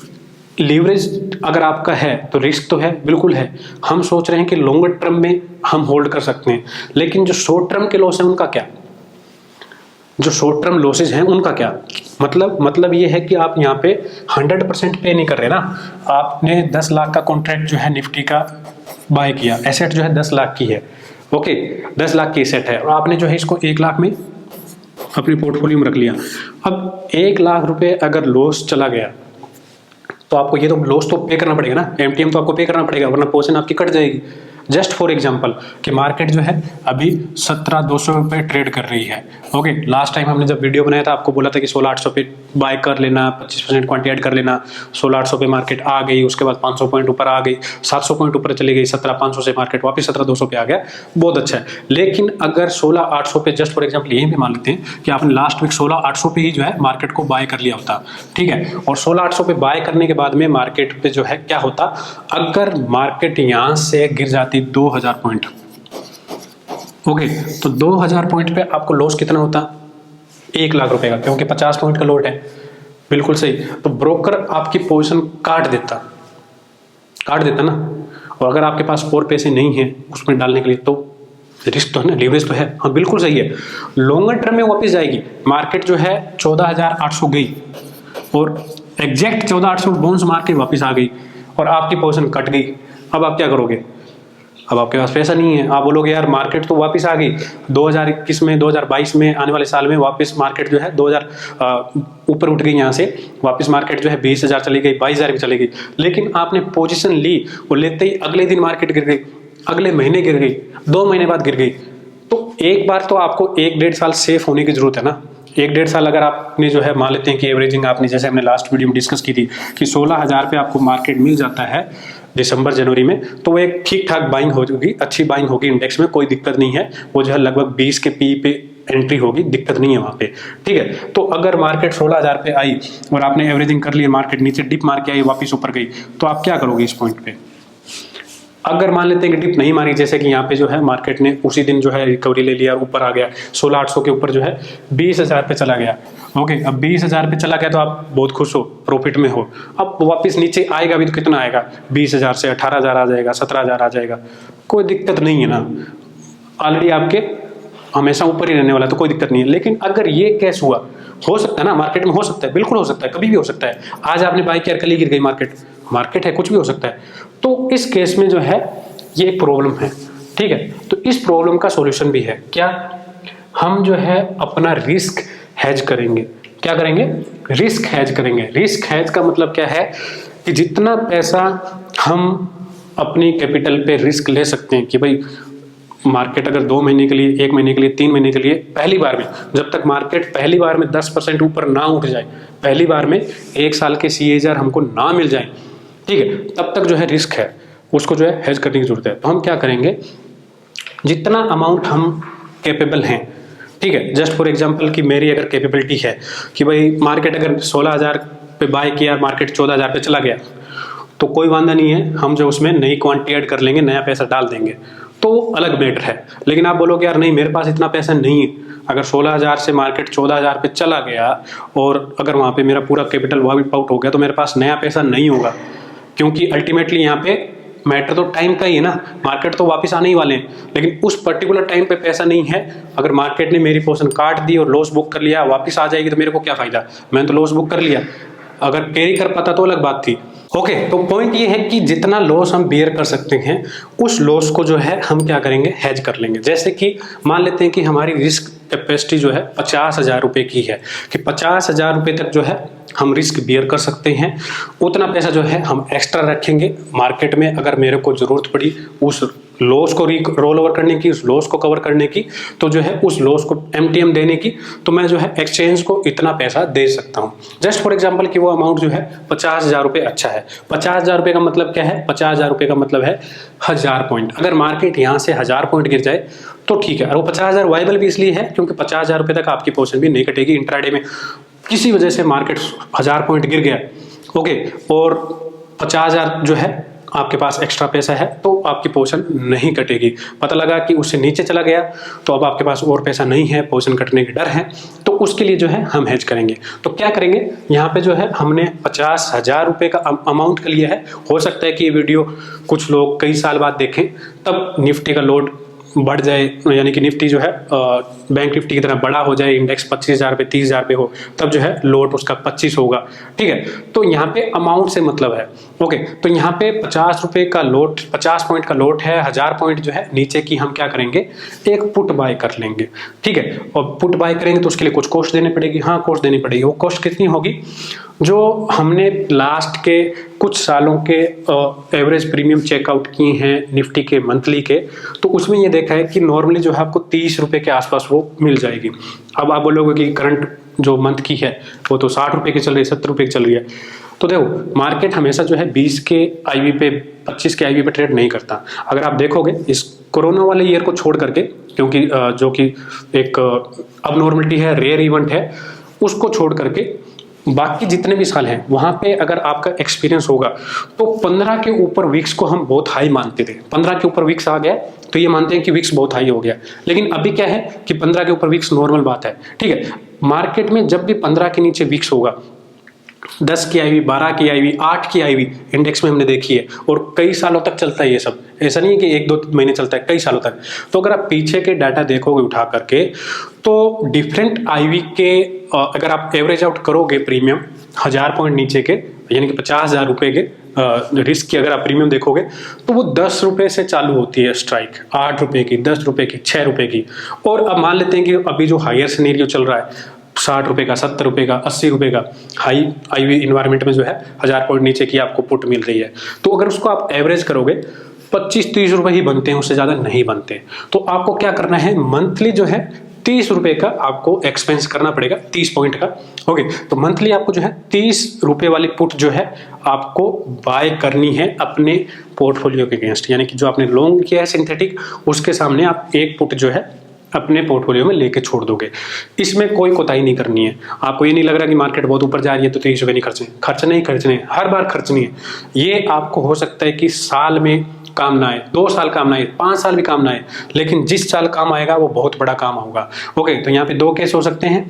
लीवरेज अगर आपका है तो रिस्क तो है, बिल्कुल है। हम सोच रहे हैं कि लॉन्गर टर्म में हम होल्ड कर सकते हैं, लेकिन जो शॉर्ट टर्म के लॉस हैं उनका क्या? जो शॉर्ट टर्म लॉसेज हैं उनका क्या? मतलब ये है कि आप यहाँ पे 100% पे नहीं कर रहे ना। आपने 10 लाख का कॉन्ट्रैक्ट जो है निफ्टी का बाय किया, एसेट जो है 10 लाख की है, ओके, 10 लाख की एसेट है, और आपने जो है इसको 1 लाख में अपने पोर्टफोलियो में रख लिया। अब 1 लाख रुपए अगर लॉस चला गया तो आपको ये तो लॉस तो पे करना पड़ेगा ना, MTM तो आपको पे करना पड़ेगा, वरना पोजीशन आपकी कट जाएगी। जस्ट फॉर एग्जांपल कि मार्केट जो है अभी 17,200 पे ट्रेड कर रही है, ओके। लास्ट टाइम हमने जब वीडियो बनाया था आपको बोला था कि 16,800 पे बाय कर लेना, 25% क्वांटिटी ऐड कर लेना। 16,800 पे मार्केट आ गई, उसके बाद 500 पॉइंट ऊपर आ गई, 700 पॉइंट ऊपर चली गई, 17,500 से मार्केट वापस 17,200 पे आ गया, बहुत अच्छा है। लेकिन अगर 16,800 पे जस्ट फॉर एग्जाम्पल यही भी मान लेते हैं कि आपने लास्ट वीक 16,800 पे ही जो है मार्केट को बाय कर लिया होता, ठीक है, और 16,800 पे बाय करने के बाद में मार्केट पे जो है क्या होता, अगर मार्केट यहाँ से गिर जाती 2,000 पॉइंट, ओके, तो 2,000 पॉइंट पे आपको लॉस कितना होता? 1 लाख रुपए का, क्योंकि 50 पॉइंट का लॉट है, बिल्कुल सही। तो ब्रोकर आपकी पोजीशन काट देता ना, और अगर आपके पास और पैसे नहीं है उसमें डालने के लिए तो रिस्क तो है ना, लीवरेज तो है, हाँ बिल्कुल सही है। लॉन्गर टर्म में वापस जाएगी मार्केट, जो है 14,800 गई और एग्जैक्ट 14,800 बाउंस मार के वापस आ गई और आपकी पोजीशन कट गई। अब आप क्या करोगे? अब आपके पास पैसा नहीं है, आप बोलोगे यार मार्केट तो वापस आ गई 2021 में, 2022 में, आने वाले साल में वापस मार्केट जो है 2,000 ऊपर उठ गई, यहाँ से वापस मार्केट जो है 20,000 चली गई, 22,000 भी चली गई, लेकिन आपने पोजीशन ली और लेते ही अगले दिन मार्केट गिर गई, अगले महीने गिर गई, 2 महीने बाद गिर गई। तो एक बार तो आपको 1-1.5 साल सेफ होने की जरूरत है ना। 1-1.5 साल अगर आपने जो है मान लेते हैं कि एवरेजिंग आपने, जैसे हमने लास्ट वीडियो में डिस्कस की थी कि 16,000 पे आपको मार्केट मिल जाता है दिसंबर जनवरी में, तो वो एक ठीक ठाक बाइंग होगी, अच्छी बाइंग होगी, इंडेक्स में कोई दिक्कत नहीं है। वो जो है लगभग 20 के पी पे एंट्री होगी, दिक्कत नहीं है वहाँ पे, ठीक है। तो अगर मार्केट 16,000 पे आई और आपने एवरेजिंग कर ली, मार्केट नीचे डिप मार के आई, वापस ऊपर गई, तो आप क्या करोगे इस पॉइंट पे? अगर मान लेते हैं कि डिप नहीं मारी, जैसे कि यहाँ पे जो है मार्केट ने उसी दिन जो है रिकवरी ले लिया, ऊपर आ गया 16,800 के ऊपर जो है 20,000 पे चला गया, ओके। अब 20,000 पे चला गया तो आप बहुत खुश हो, प्रॉफिट में हो। अब वापस नीचे आएगा भी तो कितना आएगा? 20,000 से 18,000 आ जाएगा, 17,000 आ जाएगा, कोई दिक्कत नहीं है ना, ऑलरेडी आपके हमेशा ऊपर ही रहने वाला, तो कोई दिक्कत नहीं है। लेकिन अगर ये केस हुआ, हो सकता है ना, मार्केट में हो सकता है, बिल्कुल हो सकता है, कभी भी हो सकता है। आज आपने बाय किया, कल ही गिर गई मार्केट है, कुछ भी हो सकता है। तो इस केस में जो है ये प्रॉब्लम है, ठीक है। तो इस प्रॉब्लम का सॉल्यूशन भी है क्या? हम जो है अपना रिस्क हेज करेंगे। क्या करेंगे? रिस्क हेज करेंगे। रिस्क हेज का मतलब क्या है कि जितना पैसा हम अपनी कैपिटल पे रिस्क ले सकते हैं कि भाई मार्केट अगर 2 महीने के लिए, 1 महीने के लिए, 3 महीने के लिए, पहली बार में, जब तक मार्केट पहली बार में 10% ऊपर ना उठ जाए, पहली बार में 1 साल के CAGR हमको ना मिल जाए, ठीक है, तब तक जो है रिस्क है, उसको जो है हेज करने की जरूरत है। तो हम क्या करेंगे, जितना अमाउंट हम कैपेबल हैं, ठीक है, जस्ट फॉर एग्जांपल कि मेरी अगर कैपेबिलिटी है कि भाई मार्केट अगर 16,000 पे बाय किया, मार्केट 14,000 पे चला गया, तो कोई वादा नहीं है, हम जो उसमें नई क्वांटिटी ऐड कर लेंगे, नया पैसा डाल देंगे, तो अलग मैटर है। लेकिन आप बोलोगे यार नहीं मेरे पास इतना पैसा नहीं है, अगर 16,000 से मार्केट 14,000 पे चला गया और अगर वहाँ पे मेरा पूरा कैपिटल वाइप आउट हो गया, तो मेरे पास नया पैसा नहीं होगा, क्योंकि अल्टीमेटली यहाँ पे मैटर तो टाइम का ही है ना, मार्केट तो वापस आने ही वाले हैं, लेकिन उस पर्टिकुलर टाइम पे पैसा नहीं है। अगर मार्केट ने मेरी पोजीशन काट दी और लॉस बुक कर लिया, वापस आ जाएगी तो मेरे को क्या फायदा, मैंने तो लॉस बुक कर लिया, अगर कैरी कर पाता तो अलग बात थी। ओके, तो पॉइंट ये है कि जितना लॉस हम बियर कर सकते हैं, उस लॉस को जो है हम क्या करेंगे, हेज कर लेंगे। जैसे कि मान लेते हैं कि हमारी रिस्क कैपेसिटी जो है 50,000 रुपये की है, कि 50,000 रुपये तक जो है हम रिस्क बियर कर सकते हैं, उतना पैसा जो है हम एक्स्ट्रा रखेंगे मार्केट में। अगर मेरे को जरूरत पड़ी उस लॉस को रोल ओवर करने की, उस लॉस को कवर करने की, तो जो है उस लॉस को MTM देने की, तो मैं जो है एक्सचेंज को इतना पैसा दे सकता हूँ। जस्ट फॉर एग्जांपल कि वो अमाउंट जो है 50,000 रुपये अच्छा है। 50,000 रुपये का मतलब क्या है, 50,000 रुपये का मतलब है 1000 पॉइंट। अगर मार्केट यहाँ से 1000 पॉइंट गिर जाए तो ठीक है, और वो 50,000 वाइबल भी इसलिए है क्योंकि 50,000 रुपये तक आपकी पोजीशन भी नहीं कटेगी। इंट्राडे में किसी वजह से मार्केट 1000 पॉइंट गिर गया, ओके, और 50,000 जो है आपके पास एक्स्ट्रा पैसा है, तो आपकी पोजीशन नहीं कटेगी। पता लगा कि उससे नीचे चला गया तो अब आपके पास और पैसा नहीं है, पोजीशन कटने के डर है, तो उसके लिए जो है हम हेज करेंगे। तो क्या करेंगे, यहाँ पे जो है हमने 50,000 रुपये का अमाउंट का लिया है। हो सकता है कि ये वीडियो कुछ लोग कई साल बाद देखें, तब निफ्टी का लोड बढ़ जाए, यानी कि निफ्टी जो है बैंक निफ्टी की तरह बड़ा हो जाए, इंडेक्स 25,000 पे 30,000 पे हो, तब जो है लोड उसका 25 होगा, ठीक है। तो यहाँ पे अमाउंट से मतलब है, ओके। तो यहाँ पे 50 रुपये का लोड, 50 पॉइंट का लोड है, 1000 पॉइंट जो है नीचे की, हम क्या करेंगे, एक पुट बाय कर लेंगे, ठीक है। और पुट बाय करेंगे तो उसके लिए कुछ कॉस्ट देनी पड़ेगी, हाँ कॉस्ट देनी पड़ेगी। वो कॉस्ट कितनी होगी, जो हमने लास्ट के कुछ सालों के एवरेज प्रीमियम चेकआउट किए हैं निफ्टी के मंथली के, तो उसमें ये देखा है कि नॉर्मली जो है आपको 30 रुपये के आसपास वो मिल जाएगी। अब आप बोलोगे कि करंट जो मंथ की है वो तो 60 रुपये की चल रही है, 70 रुपये की चल रही है। तो देखो मार्केट हमेशा जो है 20 के IV पे, 25 के IV पे ट्रेड नहीं करता। अगर आप देखोगे इस कोरोना वाले ईयर को छोड़ करके, क्योंकि जो कि एक अब नॉर्मलिटी है, रेयर इवेंट है, उसको छोड़ करके बाकी जितने भी साल हैं वहां पे अगर आपका एक्सपीरियंस होगा तो 15 के ऊपर विक्स को हम बहुत हाई मानते थे। 15 के ऊपर विक्स आ गया तो ये मानते हैं कि विक्स बहुत हाई हो गया, लेकिन अभी क्या है कि 15 के ऊपर विक्स नॉर्मल बात है, ठीक है। मार्केट में जब भी 15 के नीचे विक्स होगा, 10 की IV, 12 की IV, 8 की IV इंडेक्स में हमने देखी है, और कई सालों तक चलता है ये सब, ऐसा नहीं है कि 1-2 महीने चलता है, कई सालों तक। तो अगर आप पीछे के डाटा देखोगे उठा करके, तो डिफरेंट IV के अगर आप एवरेज आउट करोगे प्रीमियम 1000 पॉइंट नीचे के, यानी कि 50,000 रुपये के रिस्क की अगर आप प्रीमियम देखोगे, तो वो 10 रुपये से चालू होती है स्ट्राइक, 8 रुपये की, 10 रुपये की, 6 रुपये की। और अब मान लेते हैं कि अभी जो हायर सिनेरियो चल रहा है 60 रुपये का, 70 रुपये का, 80 रुपये का, हाई IV इन्वायरमेंट में जो है 1000 पॉइंट नीचे की आपको पुट मिल रही है। तो अगर उसको आप एवरेज करोगे 25-30 रुपये ही बनते हैं, उससे ज़्यादा नहीं बनते। तो आपको क्या करना है, मंथली जो है 30 रुपये का आपको एक्सपेंस करना पड़ेगा, 30 पॉइंट का, ओके। तो मंथली आपको जो है 30 रुपये वाली पुट जो है आपको बाय करनी है अपने पोर्टफोलियो के अगेंस्ट, यानी कि जो आपने लॉन्ग किया है सिंथेटिक, उसके सामने आप एक पुट जो है अपने पोर्टफोलियो में लेके छोड़ दोगे। इसमें कोई कोताही नहीं करनी है। आपको ये नहीं लग रहा कि मार्केट बहुत ऊपर जा रही है तो 30 रुपये नहीं खर्चने, हर बार खर्चनी है। ये आपको हो सकता है कि साल में काम ना आए, 2 साल काम ना आए, 5 साल भी काम ना आए, लेकिन जिस साल काम आएगा वो बहुत बड़ा काम होगा, ओके। तो यहाँ पे 2 केस हो सकते हैं।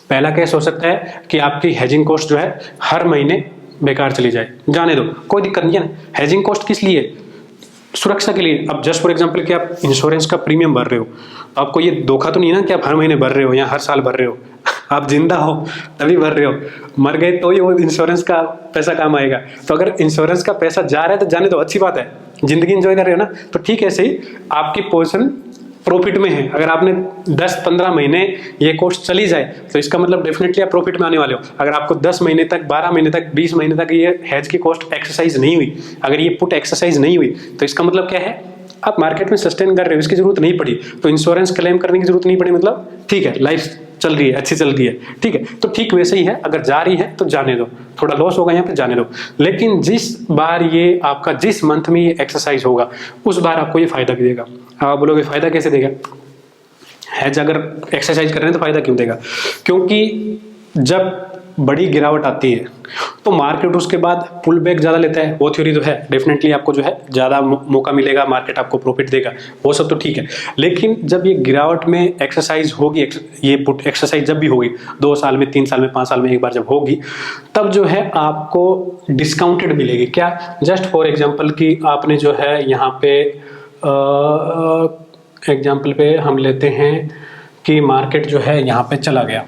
पहला केस हो सकता है कि आपकी हेजिंग कॉस्ट जो है हर महीने बेकार चली जाए, जाने दो, कोई दिक्कत नहीं है ना। हेजिंग कॉस्ट किस लिए, सुरक्षा के लिए। अब जस्ट फॉर एग्जांपल कि आप इंश्योरेंस का प्रीमियम भर रहे हो, आपको ये धोखा तो नहीं है ना कि आप हर महीने भर रहे हो या हर साल भर रहे हो। आप जिंदा हो तभी भर रहे हो, मर गए तो ही वो इंश्योरेंस का पैसा काम आएगा। तो अगर इंश्योरेंस का पैसा जा रहा है तो जाने दो, अच्छी बात है, जिंदगी एंजॉय कर रहे हो ना, तो ठीक है। ऐसे ही आपकी पोजीशन प्रॉफिट में है। अगर आपने 10-15 महीने ये कोर्स चली जाए तो इसका मतलब डेफिनेटली आप प्रॉफिट में आने वाले हो। अगर आपको 10 महीने तक, 12 महीने तक, 20 महीने तक ये हेज की कॉस्ट एक्सरसाइज नहीं हुई, अगर ये पुट एक्सरसाइज नहीं हुई, तो इसका मतलब क्या है, आप मार्केट में सस्टेन कर रहे हो, इसकी जरूरत नहीं पड़ी तो इंश्योरेंस क्लेम करने की जरूरत नहीं पड़ी, मतलब ठीक है, लाइफ चल रही है, अच्छी चल रही है, ठीक है। तो ठीक वैसे ही है, अगर जा रही है तो जाने दो, थोड़ा लॉस होगा यहाँ पे, जाने दो। लेकिन जिस बार ये आपका, जिस मंथ में ये एक्सरसाइज होगा, उस बार आपको ये फायदा भी देगा। आप बोलोगे फायदा कैसे देगा? हैज अगर एक्सरसाइज कर रहे हैं तो फायदा क्यों देगा? क्योंकि जब बड़ी गिरावट आती है तो मार्केट उसके बाद पुल बैक ज़्यादा लेता है, वो थ्योरी तो है, डेफिनेटली आपको जो है ज़्यादा मौका मिलेगा, मार्केट आपको प्रॉफिट देगा, वो सब तो ठीक है। लेकिन जब ये गिरावट में एक्सरसाइज होगी, ये पुट एक्सरसाइज जब भी होगी, 2 साल में, 3 साल में, 5 साल में एक बार जब होगी, तब जो है आपको डिस्काउंटेड मिलेगी। क्या? जस्ट फॉर एग्जाम्पल कि आपने जो है यहाँ पे एग्जाम्पल पे हम लेते हैं कि मार्केट जो है यहाँ पे चला गया,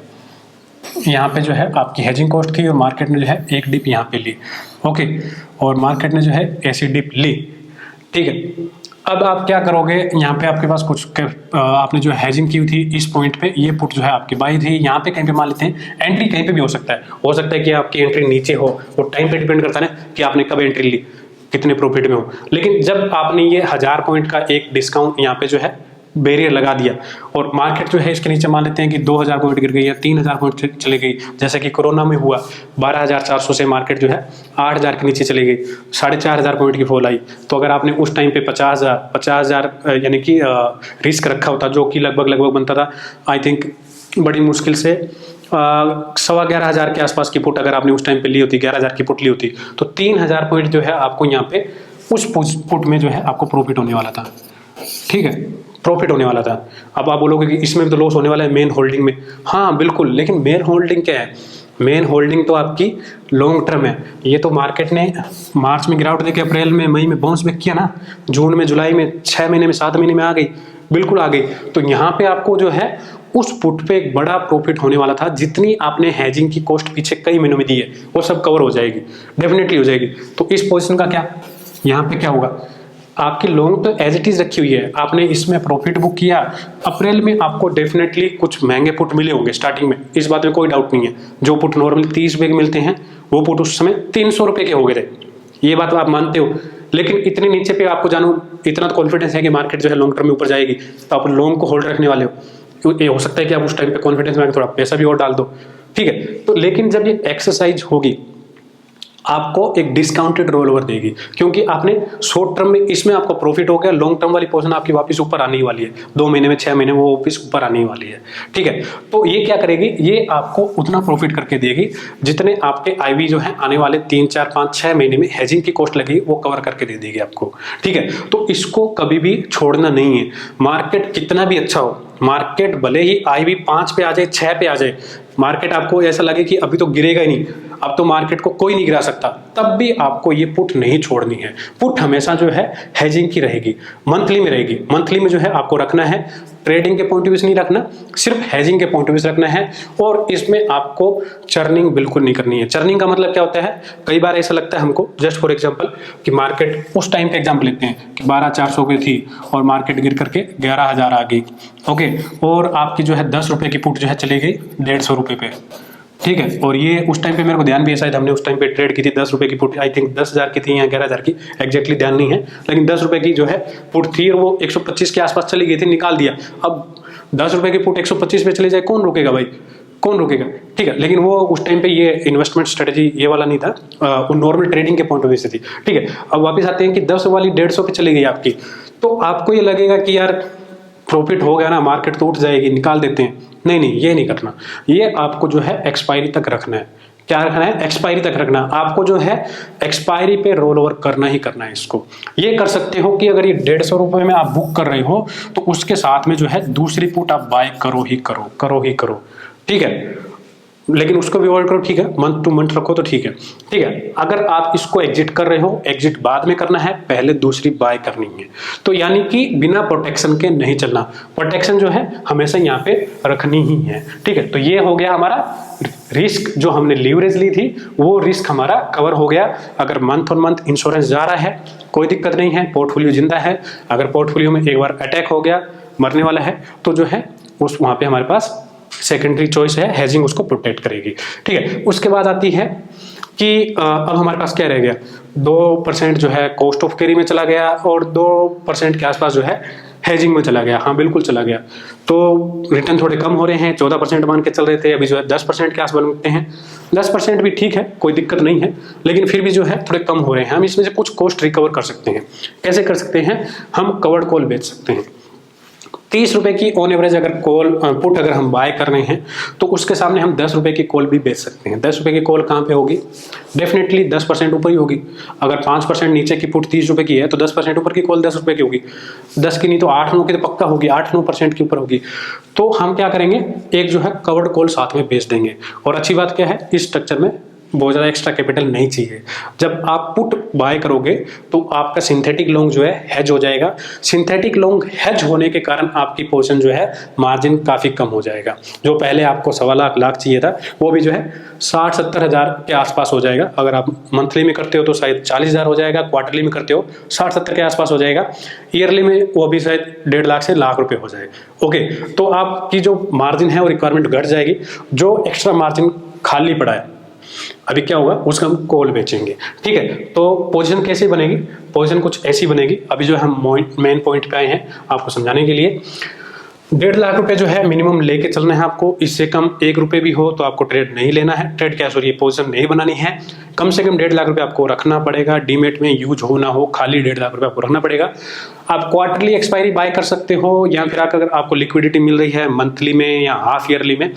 यहाँ पे जो है आपकी हेजिंग कॉस्ट थी और मार्केट ने जो है एक डिप यहाँ पे ली, ओके, और मार्केट ने जो है ऐसी डिप ली, ठीक है। अब आप क्या करोगे, यहाँ पे आपके पास कुछ आपने जो हेजिंग की हुई थी इस पॉइंट पे, ये पुट जो है आपकी बाई थी, यहाँ पे कहीं पे मान लेते हैं, एंट्री कहीं पे भी हो सकता है कि आपकी एंट्री नीचे हो, वो टाइम पे डिपेंड करता है ना कि आपने कब एंट्री ली, कितने प्रॉफिट में हो। लेकिन जब आपने ये 1000 पॉइंट का एक डिस्काउंट यहाँ पे जो है बैरियर लगा दिया और मार्केट जो है इसके नीचे मान लेते हैं कि 2000 पॉइंट गिर गई या 3000 पॉइंट चली गई, जैसे कि कोरोना में हुआ, 12400 से मार्केट जो है 8000 के नीचे चली गई, 4500 पॉइंट की फॉल आई। तो अगर आपने उस टाइम पे 50,000 यानी कि रिस्क रखा होता, जो कि लगभग बनता था, आई थिंक बड़ी मुश्किल से 11,500 के आसपास की पुट अगर आपने उस टाइम पे ली होती, 11,000 की पुट ली होती, तो 3000 पॉइंट जो है आपको यहाँ पे उस पुट में जो है आपको प्रॉफिट होने वाला था, ठीक है, प्रॉफिट होने वाला था। अब आप बोलोगे कि इसमें भी तो लॉस होने वाला है मेन होल्डिंग में। हाँ बिल्कुल, लेकिन मेन होल्डिंग क्या है? मेन होल्डिंग तो आपकी लॉन्ग टर्म है। ये तो मार्केट ने मार्च में गिरावट देके अप्रैल में, मई में बाउंस बैक किया ना, जून में, जुलाई में, 6 महीने में, 7 महीने में आ गई, बिल्कुल आ गई। तो यहाँ पे आपको जो है उस पुट पे एक बड़ा प्रॉफिट होने वाला था। जितनी आपने हैजिंग की कॉस्ट पीछे कई महीनों में दी है वो सब कवर हो जाएगी, डेफिनेटली हो जाएगी। तो इस पोजीशन का क्या, यहाँ पे क्या होगा, आपकी लॉन्ग तो एज इट इज रखी हुई है, आपने इसमें प्रॉफिट बुक किया, अप्रैल में आपको डेफिनेटली कुछ महंगे पुट मिले होंगे स्टार्टिंग में, इस बात में कोई डाउट नहीं है। जो पुट नॉर्मली 30 रुपए के मिलते हैं वो पुट उस समय 300 रुपए के हो गए थे, ये बात आप मानते हो। लेकिन इतने नीचे पे आपको जानू, इतना तो कॉन्फिडेंस है कि मार्केट जो है लॉन्ग टर्म में ऊपर जाएगी, तो आप लॉन्ग को होल्ड रखने वाले हो। ये हो सकता है कि आप उस टाइम पे कॉन्फिडेंस में थोड़ा पैसा भी और डाल दो, ठीक है। तो लेकिन जब ये एक्सरसाइज होगी आपको एक डिस्काउंटेड रोल ओवर देगी, क्योंकि आपने शॉर्ट टर्म में इसमें आपको प्रॉफिट हो गया, लॉन्ग टर्म वाली पोजीशन आपकी वापस ऊपर आने ही वाली है, 2 महीने में, 6 महीने में वो वापस ऊपर आने ही वाली है, ठीक है। तो ये क्या करेगी, ये आपको उतना प्रॉफिट करके देगी जितने आपके आईवी जो है आने वाले 3, 4, 5, 6 महीने में हेजिंग की कॉस्ट लगी वो कवर करके दे देगी आपको, ठीक है। तो इसको कभी भी छोड़ना नहीं है। मार्केट कितना भी अच्छा हो, मार्केट भले ही आईवी 5 पे आ जाए, 6 पे आ जाए, मार्केट आपको ऐसा लगे कि अभी तो गिरेगा ही नहीं, अब तो मार्केट को कोई नहीं गिरा सकता, तब भी आपको ये पुट नहीं छोड़नी है। पुट हमेशा जो है हेजिंग की रहेगी, मंथली में रहेगी। मंथली में जो है आपको रखना है, ट्रेडिंग के पॉइंट ऑफ व्यू से नहीं रखना, सिर्फ हेजिंग के पॉइंट ऑफ व्यू से रखना है। और इसमें आपको चर्निंग बिल्कुल नहीं करनी है। चर्निंग का मतलब क्या होता है, कई बार ऐसा लगता है हमको, जस्ट फॉर एग्जांपल कि मार्केट उस टाइम पे एग्जांपल लेते हैं कि 12,400 की थी और मार्केट गिर करके 11,000 आ गई, ओके, और आपकी जो है 10 रुपए की पुट जो है चली गई 150 रुपए पे, ठीक है। और ये उस टाइम पे मेरे को ध्यान भी है, शायद हमने उस टाइम पे ट्रेड की थी 10 रुपए की पुट, आई थिंक 10,000 की थी या 11,000 की, एग्जैक्टली ध्यान नहीं है, लेकिन 10 रुपए की जो है पुट थी और वो 125 के आसपास चली गई थी, निकाल दिया। अब 10 रुपए की पुट 125 पे चले जाए, कौन रोकेगा भाई, कौन रोकेगा, ठीक है। लेकिन वो उस टाइम पे ये इन्वेस्टमेंट स्ट्रेटेजी ये वाला नहीं था, वो नॉर्मल ट्रेडिंग के पॉइंट ऑफ व्यू से थी, ठीक है। अब वापस आते हैं कि 10 वाली 150 पे चली गई आपकी, तो आपको ये लगेगा कि यार प्रॉफिट हो गया ना, मार्केट तो उठ जाएगी, निकाल देते हैं। नहीं नहीं, ये नहीं करना, ये आपको जो है एक्सपायरी तक रखना है। क्या रखना है, एक्सपायरी तक रखना। आपको जो है एक्सपायरी पे रोल ओवर करना ही करना है इसको। ये कर सकते हो कि अगर ये 150 रुपए में आप बुक कर रहे हो तो उसके साथ में जो है दूसरी पुट आप बाय करो ही करो, ठीक है। लेकिन उसको भी अवॉइड करो, ठीक है, मंथ टू मंथ रखो तो ठीक है, ठीक है। अगर आप इसको एग्जिट कर रहे हो, एग्जिट बाद में करना है, पहले दूसरी बाय करनी है। तो यानी कि बिना प्रोटेक्शन के नहीं चलना, प्रोटेक्शन जो है हमेशा यहाँ पे रखनी ही है, ठीक है। तो ये हो गया हमारा रिस्क, जो हमने लीवरेज ली थी वो रिस्क हमारा कवर हो गया। अगर मंथ ऑन मंथ इंश्योरेंस जा रहा है कोई दिक्कत नहीं है, पोर्टफोलियो जिंदा है। अगर पोर्टफोलियो में एक बार अटैक हो गया, मरने वाला है, तो जो है उस वहां पे हमारे पास सेकेंडरी चॉइस है, हेजिंग उसको प्रोटेक्ट करेगी, ठीक है। उसके बाद आती है कि अब हमारे पास क्या रह गया, 2% जो है कॉस्ट ऑफ कैरी में चला गया और 2% के आसपास जो है हेजिंग में चला गया। हाँ बिल्कुल चला गया। तो रिटर्न थोड़े कम हो रहे हैं, 14% मान के चल रहे थे, अभी जो है 10% के आसपास बनते हैं। 10% भी ठीक है, कोई दिक्कत नहीं है, लेकिन फिर भी जो है थोड़े कम हो रहे हैं। हम इसमें से कुछ कॉस्ट रिकवर कर सकते हैं। कैसे कर सकते हैं? हम कवर्ड कॉल बेच सकते हैं। 30 रुपए की ऑन एवरेज अगर कॉल पुट अगर हम बाय कर रहे हैं तो उसके सामने हम 10 रुपए की कॉल भी बेच सकते हैं। 10 रुपए की कॉल कहाँ पे होगी? डेफिनेटली 10% ऊपर ही होगी। अगर 5% नीचे की पुट 30 रुपए की है तो 10% ऊपर की कॉल 10 रुपए की होगी। 10 की नहीं तो 8-9 की तो पक्का होगी, 8-9% के ऊपर होगी। तो हम क्या करेंगे, एक जो है कवर्ड कॉल साथ में बेच देंगे। और अच्छी बात क्या है, इस स्ट्रक्चर में बहुत ज़्यादा एक्स्ट्रा कैपिटल नहीं चाहिए। जब आप पुट बाय करोगे तो आपका सिंथेटिक लॉन्ग जो है हेज हो जाएगा। सिंथेटिक लॉन्ग हेज होने के कारण आपकी पोजीशन जो है मार्जिन काफ़ी कम हो जाएगा। जो पहले आपको 1.25 लाख चाहिए था वो भी जो है 60-70 हज़ार के आसपास हो जाएगा। अगर आप मंथली में करते हो तो शायद 40,000 हो जाएगा, क्वार्टरली में करते हो 60-70 के आसपास हो जाएगा, ईयरली में वो भी शायद 1.5 लाख से लाख रुपये हो जाएगा। ओके, तो आपकी जो मार्जिन है वो रिक्वायरमेंट घट जाएगी। जो एक्स्ट्रा मार्जिन खाली पड़ा है अभी क्या होगा, उसका हम कॉल बेचेंगे। ठीक है, तो पोजीशन कैसे बनेगी? पोजीशन कुछ ऐसी बनेगी। अभी जो हम मेन पॉइंट पे आए हैं आपको समझाने के लिए। 1.5 लाख रुपए जो है मिनिमम लेके चलना है आपको। इससे कम 1 रुपए भी हो तो आपको ट्रेड नहीं लेना है, ट्रेड क्या सॉरी पोजीशन नहीं बनानी है। कम से कम 1.5 लाख रुपए आपको रखना पड़ेगा। डीमेट में यूज हो ना हो, खाली 1.5 लाख रुपए आपको रखना पड़ेगा। आप क्वार्टरली एक्सपायरी बाय कर सकते हो, या फिर अगर आपको लिक्विडिटी मिल रही है मंथली में या हाफ ईयरली में,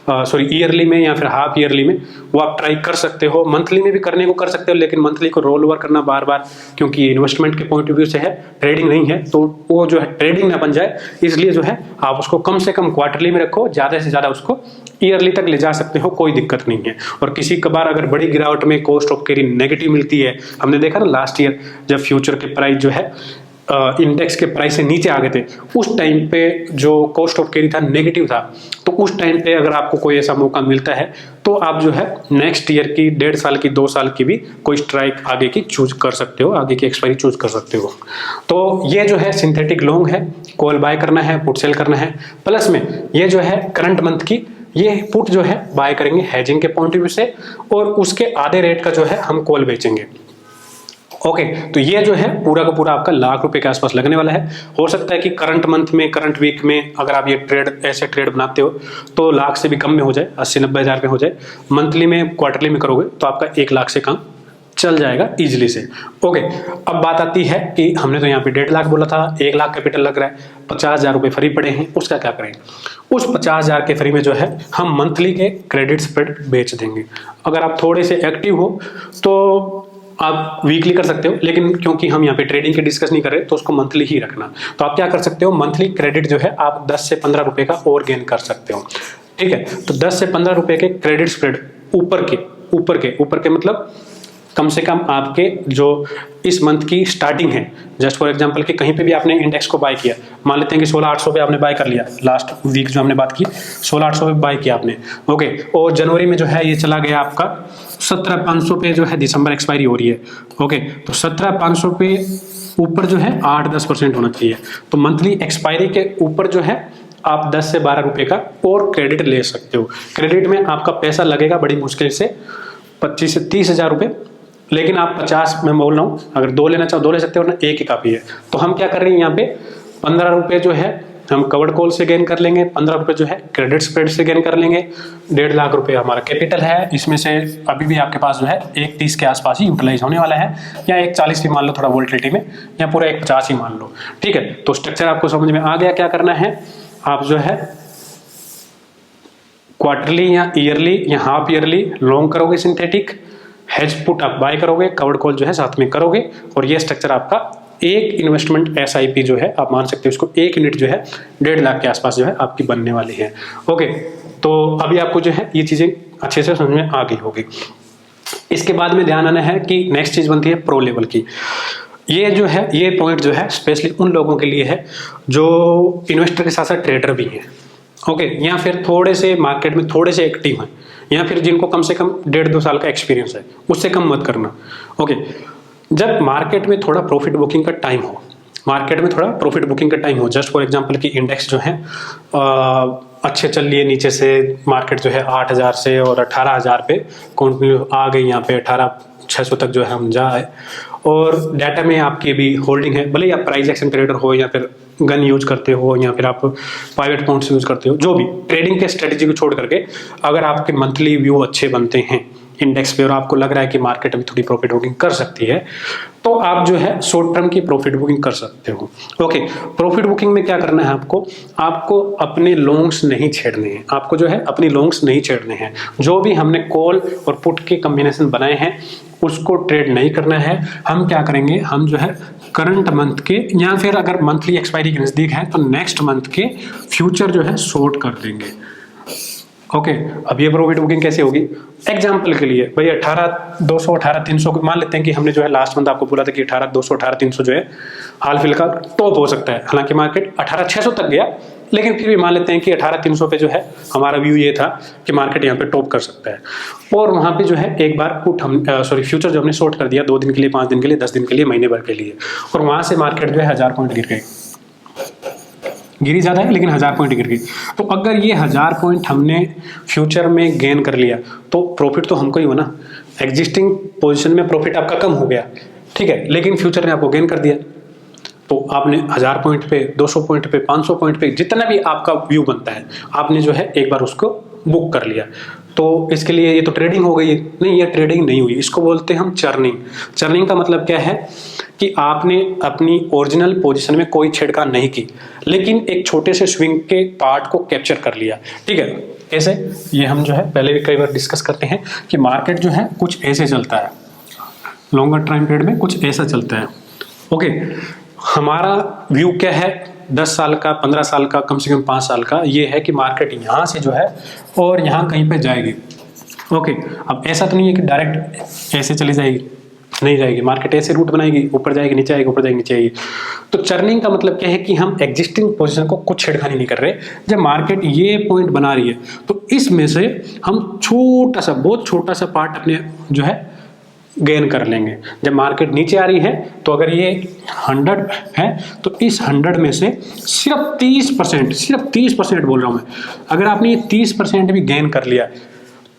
सॉरी ईयरली में या फिर हाफ ईयरली में, वो आप ट्राई कर सकते हो। मंथली में भी करने को कर सकते हो, लेकिन मंथली को रोल ओवर करना बार बार, क्योंकि इन्वेस्टमेंट के पॉइंट ऑफ व्यू से है, ट्रेडिंग नहीं है, तो वो जो है ट्रेडिंग ना बन जाए, इसलिए जो है आप उसको कम से कम क्वार्टरली में रखो। ज़्यादा से ज़्यादा उसको ईयरली तक ले जा सकते हो, कोई दिक्कत नहीं है। और किसी कबार अगर बड़ी गिरावट में कॉस्ट ऑफ कैरी नेगेटिव मिलती है, हमने देखा ना लास्ट ईयर जब फ्यूचर के प्राइस जो है इंडेक्स के प्राइस से नीचे आ गए थे, उस टाइम पे जो कॉस्ट ऑफ कैरी था नेगेटिव था। तो उस टाइम पे अगर आपको कोई ऐसा मौका मिलता है तो आप जो है नेक्स्ट ईयर की 1.5 साल की 2 साल की भी कोई स्ट्राइक आगे की चूज कर सकते हो, आगे की एक्सपायरी चूज कर सकते हो। तो ये जो है सिंथेटिक लॉन्ग है, कॉल बाय करना है, पुट सेल करना है। प्लस में ये जो है करंट मंथ की ये पुट जो है बाय करेंगे हेजिंग के पॉइंट ऑफ व्यू से, और उसके आधे रेट का जो है हम कॉल बेचेंगे। ओके, तो ये जो है पूरा का पूरा आपका लाख रुपए के आसपास लगने वाला है। हो सकता है कि करंट मंथ में, करंट वीक में अगर आप ये ट्रेड ऐसे ट्रेड बनाते हो तो लाख से भी कम में हो जाए, 80-90 हज़ार में हो जाए। मंथली में, क्वार्टरली में करोगे तो आपका 1 लाख से काम चल जाएगा इजीली से। ओके, अब बात आती है कि हमने तो यहाँ पे 1.5 लाख बोला था, 1 लाख कैपिटल लग रहा है, 50,000 रुपये फ्री पड़े हैं, उसका क्या करेंगे? उस 50,000 के फ्री में जो है हम मंथली के क्रेडिट स्प्रेड बेच देंगे। अगर आप थोड़े से एक्टिव हो तो आप वीकली कर सकते हो, लेकिन क्योंकि हम यहाँ पे ट्रेडिंग के डिस्कस नहीं कर रहे तो उसको मंथली ही रखना। तो आप क्या कर सकते हो, मंथली क्रेडिट जो है आप 10 से 15 रुपए का और गेन कर सकते हो। ठीक है, तो 10 से 15 रुपए के क्रेडिट स्प्रेड ऊपर के मतलब कम से कम आपके जो इस मंथ की स्टार्टिंग है, जस्ट फॉर एग्जांपल कि कहीं पे भी आपने इंडेक्स को बाय किया, मान लेते हैं कि 16,800 पे आपने बाय कर लिया, लास्ट वीक जो हमने बात की 16,800 पे बाय किया आपने। ओके, और जनवरी में जो है ये चला गया आपका 17,500 पे, जो है दिसंबर एक्सपायरी हो रही है। ओके, तो 17,500 पे ऊपर जो है 8-10% होना चाहिए। तो मंथली एक्सपायरी के ऊपर जो है आप 10 से 12 रुपए का और क्रेडिट ले सकते हो। क्रेडिट में आपका पैसा लगेगा बड़ी मुश्किल से 25 से 30 हज़ार रुपये, लेकिन आप 50 में बोल रहा हूँ, अगर 2 लेना चाहो 2 ले सकते हो, ना एक ही काफ़ी है। तो हम क्या कर रहे हैं यहाँ पे 15 रुपये जो है हम कवर्ड कॉल से गेन कर लेंगे, 15 रुपये जो है क्रेडिट स्प्रेड से गेन कर लेंगे। 1.5 लाख रुपये हमारा कैपिटल है, इसमें से अभी भी आपके पास जो है 1.30 के आसपास ही यूटिलाइज होने वाला है, या 1.40 भी मान लो थोड़ा वोल्टिलिटी में, या पूरा 1.50 ही मान लो। ठीक है, तो स्ट्रक्चर आपको समझ में आ गया। क्या करना है, आप जो है क्वार्टरली या ईयरली या हाफ ईयरली लॉन्ग करोगे सिंथेटिक, हेज पुट आप बाय करोगे, कवर्ड कॉल जो है साथ में करोगे, और ये स्ट्रक्चर आपका एक इन्वेस्टमेंट SIP जो है आप मान सकते हो इसको, 1 यूनिट जो है 1.5 लाख के आसपास जो है आपकी बनने वाली है। ओके, तो अभी आपको जो है ये चीजें अच्छे से समझ में आ गई होगी। इसके बाद में ध्यान आना है कि नेक्स्ट चीज बनती है प्रो लेवल की। ये जो है ये पॉइंट जो है स्पेशली उन लोगों के लिए है जो इन्वेस्टर के साथ साथ ट्रेडर भी हैं। ओके, या फिर थोड़े से मार्केट में थोड़े से एक्टिव हैं, या फिर जिनको कम से कम 1.5-2 साल का एक्सपीरियंस है, उससे कम मत करना। ओके, जब मार्केट में थोड़ा प्रॉफिट बुकिंग का टाइम हो, जस्ट फॉर एग्जांपल कि इंडेक्स जो है अच्छे चल लिए, नीचे से मार्केट जो है 8,000 से और 18,000 पे कंटिन्यू आ गई, यहाँ पे 18,600 तक जो है हम जाए, और डाटा में आपकी भी होल्डिंग है, भले ही आप प्राइस एक्शन ट्रेडर हो या फिर गन यूज करते हो या फिर आप प्राइवेट अकाउंट्स यूज करते हो, जो भी ट्रेडिंग के स्ट्रेटेजी को छोड़ करके अगर आपके मंथली व्यू अच्छे बनते हैं इंडेक्स पे और आपको लग रहा है कि मार्केट अभी थोड़ी प्रॉफिट बुकिंग कर सकती है, तो आप जो है शॉर्ट टर्म की प्रॉफिट बुकिंग कर सकते हो। ओके, प्रॉफिट बुकिंग में क्या करना है आपको अपने लॉन्ग्स नहीं छेड़ने हैं, आपको जो है अपनी लॉन्ग्स नहीं छेड़ने हैं। जो भी हमने कॉल और पुट के कॉम्बिनेशन बनाए हैं उसको ट्रेड नहीं करना है। हम क्या करेंगे, हम जो है करंट मंथ के या फिर अगर मंथली एक्सपायरी के नजदीक है तो नेक्स्ट मंथ के फ्यूचर जो है शॉर्ट कर देंगे। ओके, अब ये प्रॉफिट बुकिंग कैसे होगी, एग्जांपल के लिए भाई 18,200 18,300 मान लेते हैं कि हमने जो है लास्ट मंथ आपको बोला था कि 18,200 18,300 जो है हाल फिलहाल टॉप हो सकता है। हालांकि मार्केट 18,600 तक गया, लेकिन फिर भी मान लेते हैं कि 18,300 पे जो है हमारा व्यू ये था कि मार्केट यहाँ पे टॉप कर सकता है, और वहाँ पे जो है एक बार पुट हम फ्यूचर जो हमने शॉर्ट कर दिया 2 दिन के लिए, 5 दिन के लिए, 10 दिन के लिए, महीने भर के लिए, और वहाँ से मार्केट जो है 1000 पॉइंट गिर गई, गिरी ज़्यादा है लेकिन 1000 पॉइंट गिर गई। तो अगर ये 1000 पॉइंट हमने फ्यूचर में गेन कर लिया तो प्रॉफिट तो हमको ही हो ना, एग्जिस्टिंग पोजीशन में प्रॉफिट आपका कम हो गया, ठीक है, लेकिन फ्यूचर ने आपको गेन कर दिया, तो आपने 1000 पॉइंट पे, 200 पॉइंट पे, 500 पॉइंट पे, जितना भी आपका व्यू बनता है आपने जो है एक बार उसको बुक कर लिया। तो इसके लिए ये तो ट्रेडिंग हो गई, नहीं ये ट्रेडिंग नहीं हुई, इसको बोलते हैं हम चर्निंग। चर्निंग का मतलब क्या है कि आपने अपनी ओरिजिनल पोजीशन में कोई छेड़छाड़ नहीं की, लेकिन एक छोटे से स्विंग के पार्ट को कैप्चर कर लिया, ठीक है। कैसे, ये हम जो है पहले भी कई बार डिस्कस करते हैं कि मार्केट जो है कुछ ऐसे चलता है, लॉन्गर टाइम पीरियड में कुछ ऐसा चलता है। ओके, हमारा व्यू क्या है 10 साल का, 15 साल का, कम से कम 5 साल का, ये है कि मार्केट यहाँ से जो है और यहाँ कहीं पे जाएगी। ओके, अब ऐसा तो नहीं है कि डायरेक्ट ऐसे चली जाएगी, नहीं जाएगी, मार्केट ऐसे रूट बनाएगी, ऊपर जाएगी नीचे आएगी, ऊपर जाएगी नीचे आएगी। तो चर्निंग का मतलब क्या है कि हम एग्जिस्टिंग पोजीशन को कुछ छेड़खानी नहीं कर रहे। जब मार्केट ये पॉइंट बना रही है तो इसमें से हम छोटा सा, बहुत छोटा सा पार्ट अपने जो है गेन कर लेंगे। जब मार्केट नीचे आ रही है तो अगर ये 100 है तो इस 100 में से सिर्फ 30% बोल रहा हूँ मैं, अगर आपने ये 30% भी गेन कर लिया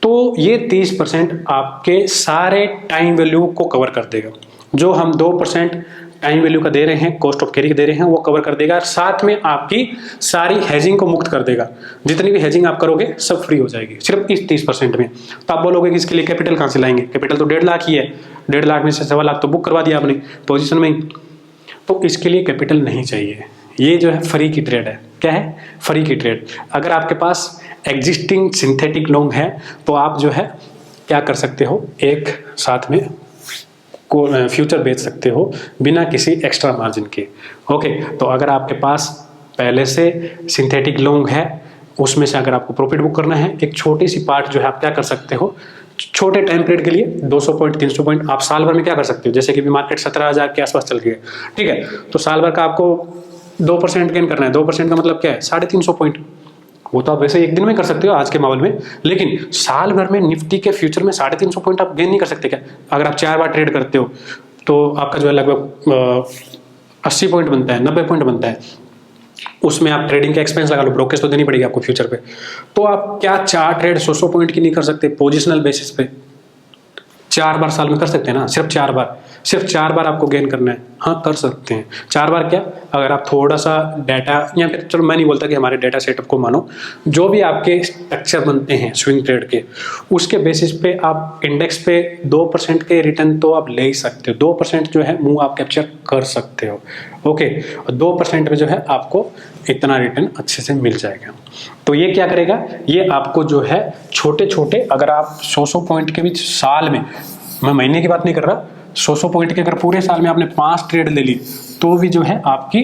तो ये 30% आपके सारे टाइम वैल्यू को कवर कर देगा। जो हम 2% टाइम वैल्यू का दे रहे हैं, कॉस्ट ऑफ कैरी दे रहे हैं, वो कवर कर देगा, साथ में आपकी सारी हेजिंग को मुक्त कर देगा। जितनी भी हेजिंग आप करोगे सब फ्री हो जाएगी सिर्फ इस 30% में। तो आप बोलोगे कि इसके लिए कैपिटल कहाँ से लाएंगे, कैपिटल तो 1.5 लाख ही है, 1.5 लाख में से 1.25 लाख तो बुक करवा दिया आपने पोजीशन में ही, तो इसके लिए कैपिटल नहीं चाहिए। ये जो है फ्री की ट्रेड है। क्या है, फ्री की ट्रेड। अगर आपके पास एग्जिस्टिंग सिंथेटिक लॉन्ग है तो आप जो है क्या कर सकते हो, एक साथ में फ्यूचर बेच सकते हो बिना किसी एक्स्ट्रा मार्जिन के। ओके, तो अगर आपके पास पहले से सिंथेटिक लॉन्ग है, उसमें से अगर आपको प्रॉफिट बुक करना है, एक छोटी सी पार्ट जो है आप क्या कर सकते हो, छोटे टाइम पीरियड के लिए 200 पॉइंट 300 पॉइंट आप साल भर में क्या कर सकते हो। जैसे कि मार्केट 17,000 के आसपास चल रही है, ठीक है, तो साल भर का आपको 2% गेन करना है। 2% का मतलब क्या है, 350 पॉइंट। वो तो आप वैसे एक दिन में कर सकते हो आज के माहौल में, लेकिन साल भर में निफ्टी के फ्यूचर में 350 पॉइंट आप गेन नहीं कर सकते क्या। अगर आप 4 बार ट्रेड करते हो तो आपका जो है लगभग 80 पॉइंट बनता है, 90 पॉइंट बनता है। उसमें आप ट्रेडिंग का एक्सपेंस लगा लो, ब्रोकरेज तो देनी पड़ेगी आपको फ्यूचर पे। तो आप क्या 4 ट्रेड 100 पॉइंट की नहीं कर सकते पोजिशनल बेसिस पे? 4 बार साल में कर सकते हैं ना, सिर्फ 4 बार, सिर्फ 4 बार आपको गेन करना है। हाँ कर सकते हैं 4 बार। क्या, अगर आप थोड़ा सा डाटा, या फिर चलो मैं नहीं बोलता कि हमारे डाटा सेटअप को मानो, जो भी आपके स्ट्रक्चर बनते हैं स्विंग ट्रेड के, उसके बेसिस पे आप इंडेक्स पे 2% के रिटर्न तो आप ले ही सकते हो। 2% जो है मूव आप कैप्चर कर सकते हो। ओके, 2% में जो है आपको इतना रिटर्न अच्छे से मिल जाएगा। तो ये क्या करेगा, ये आपको जो है छोटे छोटे, अगर आप 100 पॉइंट के भी साल में, मैं महीने की बात नहीं कर रहा, 100 पॉइंट के अगर पूरे साल में आपने 5 ट्रेड ले ली तो भी जो है आपकी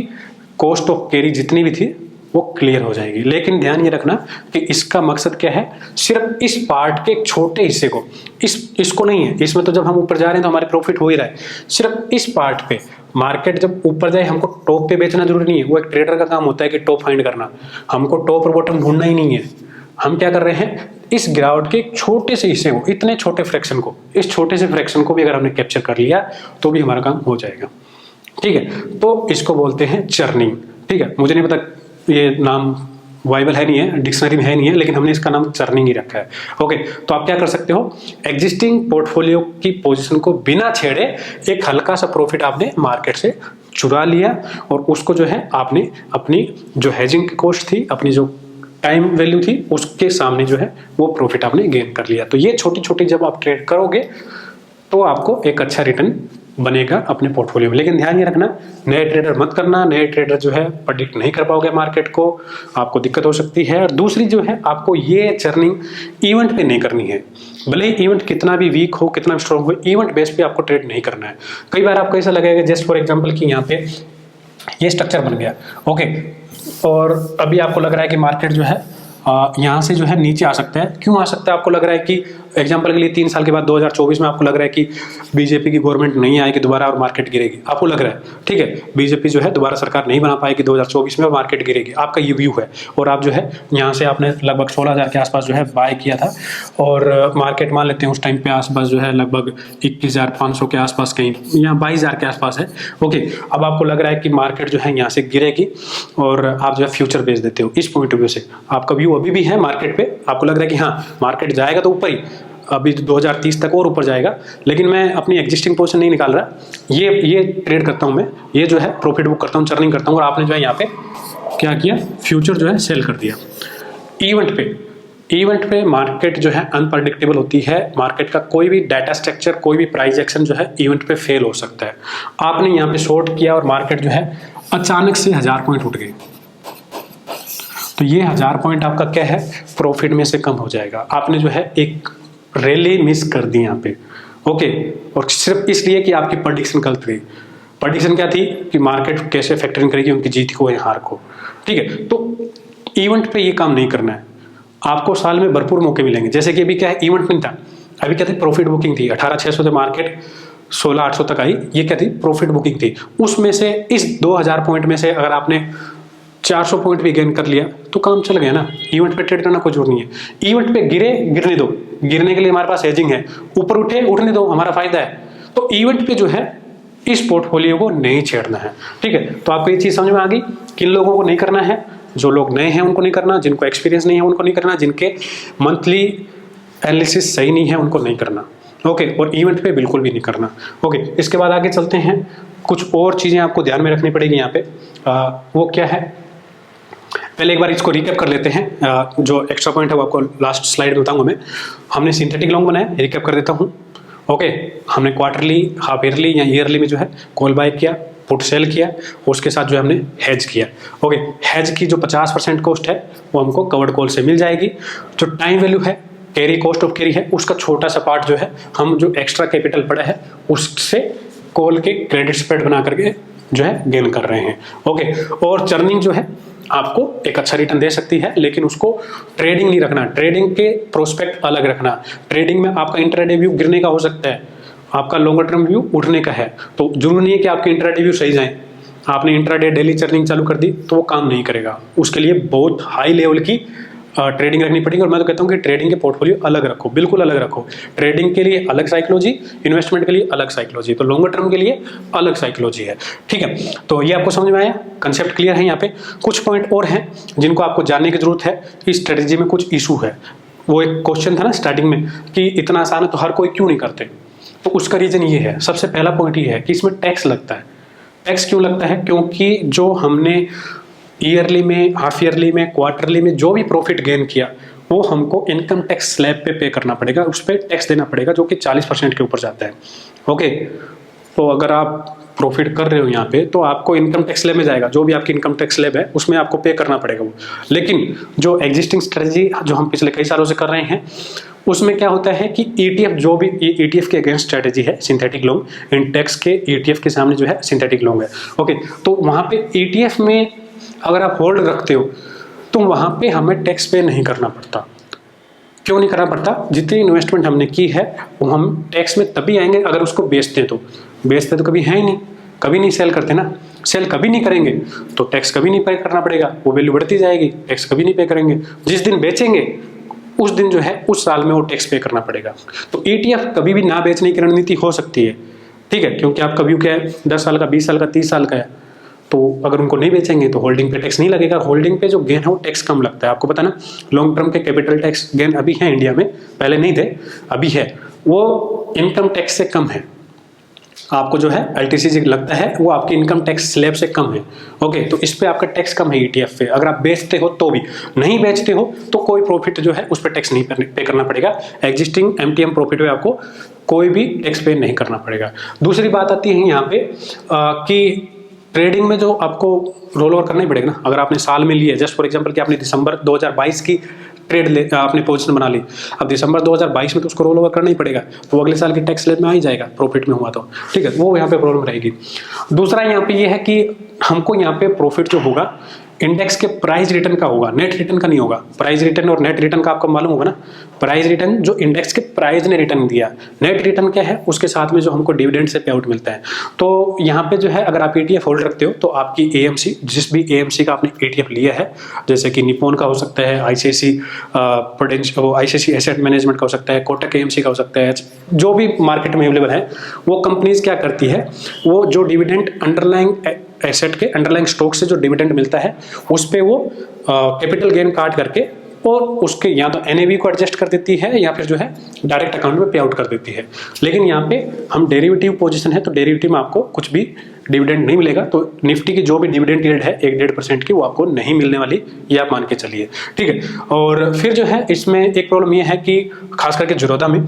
कॉस्ट ऑफ कैरी जितनी भी थी वो क्लियर हो जाएगी। लेकिन ध्यान ये रखना कि इसका मकसद क्या है, सिर्फ इस पार्ट के एक छोटे हिस्से को, इसको नहीं है। इसमें तो जब हम ऊपर जा रहे हैं तो हमारे प्रॉफिट हो ही रहा है। सिर्फ इस पार्ट पे मार्केट जब ऊपर जाए, हमको टॉप पे बेचना जरूरी नहीं है, वो एक ट्रेडर का काम होता है कि टॉप फाइंड करना। हमको टॉप और बॉटम ढूंढना ही नहीं है। हम क्या कर रहे हैं, इस गिरावट के एक छोटे से हिस्से को, इतने छोटे फ्रैक्शन को, इस छोटे से फ्रैक्शन को भी अगर हमने कैप्चर कर लिया तो भी हमारा काम हो जाएगा। ठीक है, तो इसको बोलते हैं चर्निंग। ठीक है, मुझे नहीं पता ये नाम वाइबल है नहीं है, डिक्शनरी में है नहीं है, लेकिन हमने इसका नाम चर्निंग ही रखा है। ओके, तो आप क्या कर सकते हो, एग्जिस्टिंग पोर्टफोलियो की पोजीशन को बिना छेड़े एक हल्का सा प्रॉफिट आपने मार्केट से चुरा लिया और उसको जो है आपने अपनी जो हेजिंग की कॉस्ट थी, अपनी जो टाइम वैल्यू थी, उसके सामने जो है वो प्रॉफिट आपने गेन कर लिया। तो ये छोटी छोटी जब आप ट्रेड करोगे तो आपको एक अच्छा रिटर्न बनेगा अपने पोर्टफोलियो में। लेकिन ध्यान ये रखना, नए ट्रेडर मत करना, नए ट्रेडर जो है प्रेडिक्ट नहीं कर पाओगे मार्केट को, आपको दिक्कत हो सकती है। और दूसरी जो है, आपको ये चर्निंग इवेंट पे नहीं करनी है, भले ही इवेंट कितना भी वीक हो, कितना भी स्ट्रॉन्ग हो, इवेंट बेस पे आपको ट्रेड नहीं करना है। कई बार आपको ऐसा लगेगा, जस्ट फॉर एग्जाम्पल कि यहाँ पे ये स्ट्रक्चर बन गया, ओके, और अभी आपको लग रहा है कि मार्केट जो है यहाँ से जो है नीचे आ सकता है। क्यों आ सकता है? आपको लग रहा है कि एग्जांपल के लिए 3 साल के बाद 2024 में आपको लग रहा है कि बीजेपी की गवर्नमेंट नहीं आएगी दोबारा और मार्केट गिरेगी, आपको लग रहा है, ठीक है, बीजेपी जो है दोबारा सरकार नहीं बना पाएगी 2024 में और मार्केट गिरेगी, आपका ये व्यू है। और आप जो है यहाँ से आपने लगभग 16,000 के आसपास जो है बाय किया था और मार्केट मान लेते हैं उस टाइम पे आसपास जो है लगभग 21,500 के आसपास, कहीं यहाँ 22,000 के आसपास है। ओके, अब आपको लग रहा है कि मार्केट जो है यहाँ से गिरेगी और आप जो है फ्यूचर बेच देते हो। इस पॉइंट ऑफ व्यू से आपका व्यू अभी भी है मार्केट पे, आपको लग रहा है कि हाँ मार्केट जाएगा तो ऊपर ही, अभी 2030 तक और ऊपर जाएगा, लेकिन मैं अपनी एग्जिस्टिंग पोजीशन नहीं निकाल रहा, ये ट्रेड करता हूँ मैं, ये जो है प्रॉफिट बुक करता हूँ, चर्निंग करता हूँ। और आपने जो है यहाँ पे क्या किया, फ्यूचर जो है सेल कर दिया। इवेंट पे मार्केट जो है अनप्रडिक्टेबल होती है, मार्केट का कोई भी डाटा स्ट्रक्चर, कोई भी प्राइस एक्शन जो है इवेंट पे फेल हो सकता है। आपने यहाँ पे शॉर्ट किया और मार्केट जो है अचानक से 1000 पॉइंट उठ गए, तो ये 1000 पॉइंट आपका क्या है, प्रॉफिट में से कम हो जाएगा। आपने जो है एक रैली मिस कर दी यहाँ पे, ओके, और सिर्फ इसलिए कि आपकी प्रेडिक्शन गलत गई। प्रेडिक्शन क्या थी कि मार्केट कैसे फैक्टरिंग करेगी उनकी जीत को या हार को, ठीक है। तो इवेंट पे ये काम नहीं करना है, आपको साल में भरपूर मौके मिलेंगे। जैसे कि अभी क्या है, इवेंट नहीं था, अभी क्या थी, प्रॉफिट बुकिंग थी, 18,600 से मार्केट 16,800 तक आई, ये क्या थी, प्रॉफिट बुकिंग थी। उसमें से इस 2000 पॉइंट में से अगर आपने 400 पॉइंट भी गेन कर लिया तो काम चल गया ना। इवेंट पे ट्रेड करना कोई जरूर नहीं है। इवेंट पे गिरने दो, गिरने के लिए हमारे पास हेजिंग है, ऊपर उठे उठने दो, हमारा फायदा है। तो इवेंट पे जो है इस पोर्टफोलियो को नहीं छेड़ना है, ठीक है। तो आपको ये चीज समझ में आ गई, किन लोगों को नहीं करना है, जो लोग नए हैं उनको नहीं करना, जिनको एक्सपीरियंस नहीं है उनको नहीं करना, जिनके मंथली एनालिसिस सही नहीं है उनको नहीं करना, ओके, और इवेंट पे बिल्कुल भी नहीं करना, ओके। इसके बाद आगे चलते हैं, कुछ और चीजें आपको ध्यान में रखनी पड़ेगी यहाँ पे, वो क्या है, पहले एक बार इसको रिकैप कर लेते हैं। जो एक्स्ट्रा पॉइंट है वो आपको लास्ट स्लाइड में बताऊंगा मैं। हमने सिंथेटिक लॉन्ग बनाया, रिकैप कर देता हूँ, ओके। हमने क्वार्टरली, हाफ ईयरली या ईयरली में जो है कॉल बाय किया, पुट सेल किया, उसके साथ जो है हमने हेज किया, ओके। हेज की जो 50% कॉस्ट है वो हमको कवर्ड कॉल से मिल जाएगी। जो टाइम वैल्यू है, कैरी, कॉस्ट ऑफ कैरी है, उसका छोटा सा पार्ट जो है हम जो एक्स्ट्रा कैपिटल पड़ा है उससे कॉल के क्रेडिट स्प्रेड बना करके जो है गेन कर रहे हैं, ओके। और चर्निंग जो है आपको एक अच्छा रिटर्न दे सकती है, लेकिन उसको ट्रेडिंग नहीं रखना, ट्रेडिंग के प्रोस्पेक्ट अलग रखना। ट्रेडिंग में आपका इंट्राडे व्यू गिरने का हो सकता है, आपका लॉन्गर टर्म व्यू उठने का है, तो जरूरी नहीं है कि आपके इंट्राडे व्यू सही जाए। आपने इंट्राडे डेली चर्निंग चालू कर दी तो वो काम नहीं करेगा, उसके लिए बहुत हाई लेवल की ट्रेडिंग रखनी पड़ेगी। और मैं तो कहता हूँ कि ट्रेडिंग के पोर्टफोलियो अलग रखो, बिल्कुल अलग रखो। ट्रेडिंग के लिए अलग साइकोलॉजी, इन्वेस्टमेंट के लिए अलग साइकोलॉजी, तो लॉन्गर टर्म के लिए अलग साइकोलॉजी है, ठीक है। तो ये आपको समझ में आया, कंसेप्ट क्लियर है। यहाँ पे कुछ पॉइंट और हैं जिनको आपको जानने की जरूरत है। इस स्ट्रेटेजी में कुछ इशू है, वो एक क्वेश्चन था ना स्टार्टिंग में कि इतना आसान है तो हर कोई क्यों नहीं करते, तो उसका रीजन ये है, सबसे पहला पॉइंट ये है कि इसमें टैक्स लगता है। टैक्स क्यों लगता है? क्योंकि जो हमने ईयरली में, हाफ ईयरली में, क्वार्टरली में जो भी प्रॉफिट गेन किया वो हमको इनकम टैक्स स्लैब पे करना पड़ेगा, उस पर टैक्स देना पड़ेगा जो कि 40% के ऊपर जाता है, ओके। तो अगर आप प्रॉफिट कर रहे हो यहाँ पे तो आपको इनकम टैक्स स्लैब में जाएगा, जो भी आपकी इनकम टैक्स स्लैब है उसमें आपको पे करना पड़ेगा वो। लेकिन जो एग्जिस्टिंग स्ट्रेटजी जो हम पिछले कई सालों से कर रहे हैं उसमें क्या होता है कि ETF, जो भी ETF के अगेंस्ट स्ट्रेटजी है सिंथेटिक लॉन्ग, इन टैक्स के ETF के सामने जो है सिंथेटिक लॉन्ग है, ओके। तो वहाँ पे ETF में अगर आप होल्ड रखते हो तो वहाँ पे हमें टैक्स पे नहीं करना पड़ता। क्यों नहीं करना पड़ता? जितनी इन्वेस्टमेंट हमने की है वो हम टैक्स में तभी आएंगे अगर उसको बेचते तो कभी है ही नहीं, कभी नहीं सेल करते ना। सेल कभी नहीं करेंगे तो टैक्स कभी नहीं पे करना पड़ेगा, वो वैल्यू बढ़ती जाएगी, टैक्स कभी नहीं पे करेंगे। जिस दिन बेचेंगे उस दिन जो है उस साल में वो टैक्स पे करना पड़ेगा। तो ETF कभी भी ना बेचने की रणनीति हो सकती है, ठीक है, क्योंकि आपका व्यू क्या है, 10 साल का, 20 साल का, 30 साल का है, तो अगर उनको नहीं बेचेंगे तो होल्डिंग पे टैक्स नहीं लगेगा। होल्डिंग पे जो गेन है वो टैक्स कम लगता है। आपको पता ना, लॉन्ग टर्म के कैपिटल टैक्स गेन अभी है इंडिया में, पहले नहीं थे, अभी है, वो इनकम टैक्स से कम है। आपको जो है एलटीसी लगता है वो आपकी इनकम टैक्स स्लैब से कम है। ओके, तो इस पे आपका टैक्स कम है ईटीएफ पे। अगर आप बेचते हो तो भी, नहीं बेचते हो तो कोई प्रॉफिट जो है उस पर टैक्स नहीं पे करना पड़ेगा। एग्जिस्टिंग एमटीएम प्रॉफिट पे आपको कोई भी टैक्स पे नहीं करना पड़ेगा। दूसरी बात आती है यहाँ पे कि ट्रेडिंग में जो आपको रोल ओवर करना ही पड़ेगा ना। अगर आपने साल में लिया, जस्ट फॉर एग्जांपल कि आपने दिसंबर 2022 की ट्रेड आपने पोजीशन बना ली, अब दिसंबर 2022 में तो उसको रोल ओवर करना ही पड़ेगा, तो अगले साल की टैक्स स्लैब में आ ही जाएगा प्रॉफिट में हुआ तो, ठीक है, वो यहाँ पे प्रॉब्लम रहेगी। दूसरा यहाँ पे ये है कि हमको यहाँ पे प्रॉफिट जो होगा इंडेक्स के प्राइस रिटर्न का होगा, नेट रिटर्न का नहीं होगा। प्राइस रिटर्न और नेट रिटर्न का आपको मालूम होगा ना। प्राइस रिटर्न जो इंडेक्स के प्राइस ने रिटर्न दिया, नेट रिटर्न क्या है, उसके साथ में जो हमको डिविडेंड से पे आउट मिलता है। तो यहाँ पे जो है अगर आप ईटीएफ होल्ड रखते हो तो आपकी एएमसी, जिस भी एएमसी का आपने ईटीएफ लिया है, जैसे कि निप्पॉन का हो सकता है, आईसीआईसी एसेट मैनेजमेंट का हो सकता है, कोटक एएमसी का हो सकता है, जो भी मार्केट में अवेलेबल है, वो कंपनीज क्या करती है, वो जो डिविडेंड अंडरलाइंग एसेट के अंडरलाइंग स्टॉक से जो डिविडेंड मिलता है उस पे वो कैपिटल गेन काट करके और उसके या तो एनएवी को एडजस्ट कर देती है या फिर जो है डायरेक्ट अकाउंट में पे आउट कर देती है। लेकिन यहाँ पे हम डेरिवेटिव पोजीशन है तो डेरिवेटिव में आपको कुछ भी डिविडेंड नहीं मिलेगा। तो निफ्टी की जो भी डिविडेंड यील्ड है 1-1.5% की, वो आपको नहीं मिलने वाली, ये आप मान के चलिए, ठीक है। और फिर जो है इसमें एक प्रॉब्लम ये है कि खास करके ज़ीरोधा में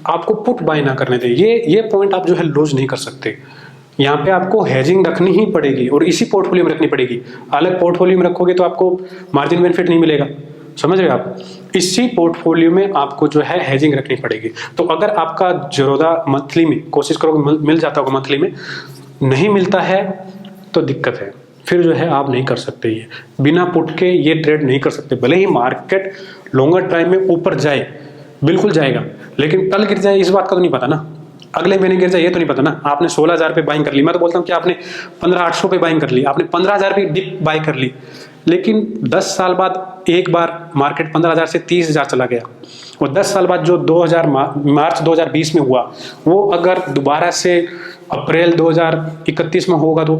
आपको पुट बाय ना करने दें। ये पॉइंट आप जो है लूज नहीं कर सकते। यहाँ पे आपको हेजिंग रखनी ही पड़ेगी और इसी पोर्टफोलियो में रखनी पड़ेगी। अलग पोर्टफोलियो में रखोगे तो आपको मार्जिन बेनिफिट नहीं मिलेगा, समझ रहे हो आप। इसी पोर्टफोलियो में आपको जो है हेजिंग रखनी पड़ेगी। तो अगर आपका ज़ीरोधा मंथली में कोशिश करोगे मिल जाता होगा, मंथली में नहीं मिलता है तो दिक्कत है, फिर जो है आप नहीं कर सकते। ये बिना पुट के ये ट्रेड नहीं कर सकते। भले ही मार्केट लॉन्गर टाइम में ऊपर जाए, बिल्कुल जाएगा, लेकिन कल गिर जाए इस बात का तो नहीं पता ना, अगले महीने गिर जाए ये तो नहीं पता ना। आपने 16,000 पे बाइंग कर ली, मैं तो बोलता हूँ कि आपने 15,800 पे बाइंग कर ली, आपने 15,000 पे डिप बाई कर ली, लेकिन 10 साल बाद एक बार मार्केट 15,000 से 30,000 चला गया, और 10 साल बाद जो मार्च 2020 में हुआ वो अगर दोबारा से अप्रैल 2031 में होगा तो,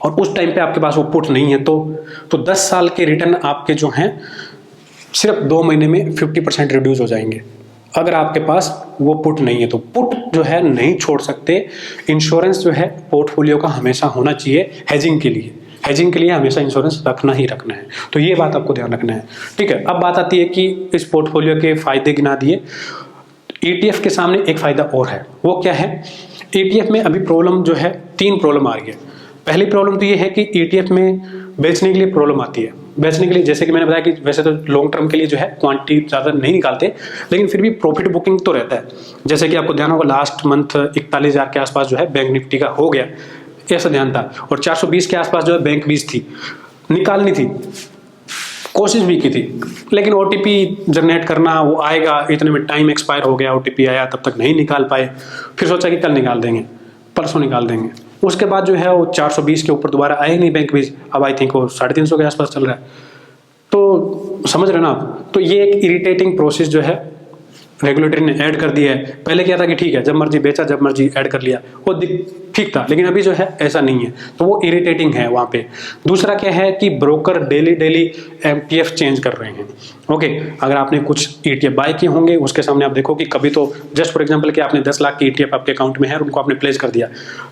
और उस टाइम पे आपके पास वो पुट नहीं है तो 10 साल के रिटर्न आपके जो हैं सिर्फ 2 महीने में 50% रिड्यूस हो जाएंगे। अगर आपके पास वो पुट नहीं है तो पुट जो है नहीं छोड़ सकते। इंश्योरेंस जो है पोर्टफोलियो का हमेशा होना चाहिए हेजिंग के लिए। हेजिंग के लिए हमेशा इंश्योरेंस रखना ही रखना है, तो ये बात आपको ध्यान रखना है, ठीक है। अब बात आती है कि इस पोर्टफोलियो के फायदे गिना दिए, ईटीएफ के सामने एक फायदा और है। वो क्या है, ईटीएफ में अभी प्रॉब्लम जो है 3 प्रॉब्लम आ रही है। पहली प्रॉब्लम तो ये है कि ईटीएफ में बेचने के लिए प्रॉब्लम आती है। बेचने के लिए जैसे कि मैंने बताया कि वैसे तो लॉन्ग टर्म के लिए जो है क्वांटिटी ज़्यादा नहीं निकालते, लेकिन फिर भी प्रॉफिट बुकिंग तो रहता है। जैसे कि आपको ध्यान होगा लास्ट मंथ 41,000 के आसपास जो है बैंक निफ्टी का हो गया, ऐसा ध्यान था, और 420 के आसपास जो है बैंक बीज थी, निकालनी थी, कोशिश भी की थी, लेकिन ओटीपी जनरेट करना वो आएगा, इतने में टाइम एक्सपायर हो गया, ओटीपी आया, तब तक नहीं निकाल पाए। फिर सोचा कि कल निकाल देंगे, परसों निकाल देंगे। उसके बाद जो है वो 420 के ऊपर दोबारा आए नहीं बैंक बीज, अब आई थिंक वो 350 के आसपास चल रहा है। तो समझ रहे ना आप, तो ये एक इरिटेटिंग प्रोसेस जो है रेगुलेटरी ने ऐड कर दिया है। पहले क्या था कि ठीक है जब मर्जी बेचा जब मर्जी ऐड कर लिया, वो ठीक था, लेकिन अभी जो है ऐसा नहीं है, तो वो इरिटेटिंग है वहाँ पे। दूसरा क्या है कि ब्रोकर डेली एमटीएफ चेंज कर रहे हैं। ओके, अगर आपने कुछ ईटीएफ बाय किए होंगे उसके सामने आप देखो कि कभी तो जस्ट फॉर एग्जांपल कि आपने 10 लाख की ईटीएफ आपके अकाउंट में है और उनको आपने प्लेस कर दिया,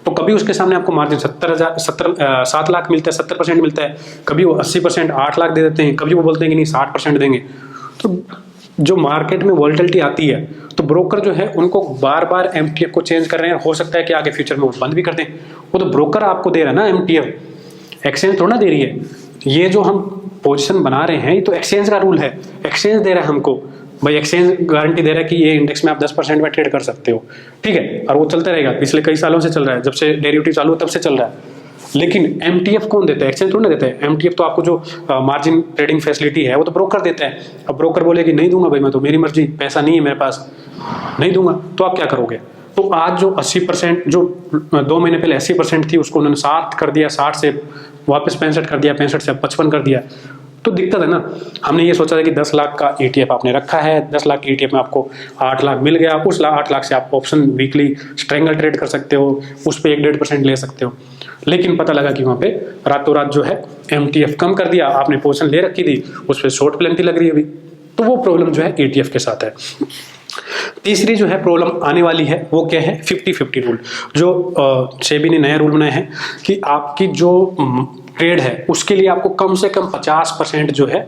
तो कभी उसके सामने आपको मार्जिन 7 लाख मिलता है, 70% मिलता है, कभी वो 80% 8 लाख दे देते हैं, कभी वो बोलते हैं कि नहीं 60% देंगे। तो जो मार्केट में वॉलेटिलिटी आती है तो ब्रोकर जो है उनको बार बार एमटीएफ को चेंज कर रहे हैं। हो सकता है कि आगे फ्यूचर में वो बंद भी कर दें, वो तो ब्रोकर आपको दे रहा है ना एमटीएफ, एक्सचेंज थोड़ा ना दे रही है। ये जो हम पोजीशन बना रहे हैं ये तो एक्सचेंज का रूल है, एक्सचेंज दे रहा है हमको, भाई एक्सचेंज गारंटी दे रहा है कि ये इंडेक्स में आप 10% में ट्रेड कर सकते हो, ठीक है, और वो चलता रहेगा। पिछले कई सालों से चल रहा है, जब से डेरिवेटिव चालू हो तब से चल रहा है। लेकिन एमटीएफ कौन देता है, एक्सचेंज थोड़ा ना देता है। एमटीएफ तो आपको जो मार्जिन ट्रेडिंग फैसिलिटी है वो तो ब्रोकर देता है। अब ब्रोकर बोले कि नहीं दूंगा भाई, मैं तो मेरी मर्जी, पैसा नहीं है मेरे पास, नहीं दूंगा, तो आप क्या करोगे। तो आज जो 80% जो 2 महीने पहले 80% थी उसको उन्होंने 60 कर दिया, 60 से वापस 65 कर दिया, 65 से 55 कर दिया। तो दिक्कत है ना। हमने ये सोचा था कि 10 लाख का ETF आपने रखा है, 10 लाख के ETF में आपको 8 लाख मिल गया, उस 8 लाख से आप ऑप्शन वीकली स्ट्रेंगल ट्रेड कर सकते हो, उस पर 1-1.5% ले सकते हो। लेकिन पता लगा कि वहाँ पे रातों रात जो है MTF कम कर दिया, आपने पोजीशन ले रखी थी, उस पर शॉर्ट प्लेंटी लग रही है अभी, तो वो प्रॉब्लम जो है ETF के साथ है। तीसरी जो है प्रॉब्लम आने वाली है वो क्या है, 50-50 रूल, जो सेबी ने नया रूल बनाया है कि आपकी जो ट्रेड है उसके लिए आपको कम से कम 50% जो है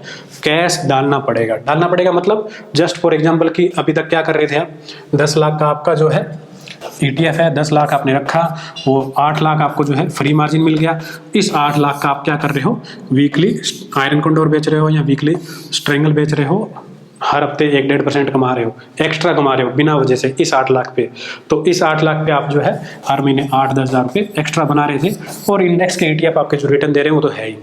कैश डालना पड़ेगा। मतलब जस्ट फॉर एग्जांपल कि अभी तक क्या कर रहे थे आप, 10 लाख का आपका जो है ETF है, 10 लाख आपने रखा, वो 8 लाख आपको जो है फ्री मार्जिन मिल गया। इस 8 लाख का आप क्या कर रहे हो, वीकली आयरन कंडोर बेच रहे हो या वीकली स्ट्रेंगल बेच रहे हो, हर हफ्ते 1-1.5% कमा रहे हो, एक्स्ट्रा कमा रहे हो बिना वजह से इस 8 लाख पे। तो इस 8 लाख पे आप जो है हर महीने 8-10 हज़ार रुपये एक्स्ट्रा बना रहे थे, और इंडेक्स के ETF आपके जो रिटर्न दे रहे हैं वो तो है ही।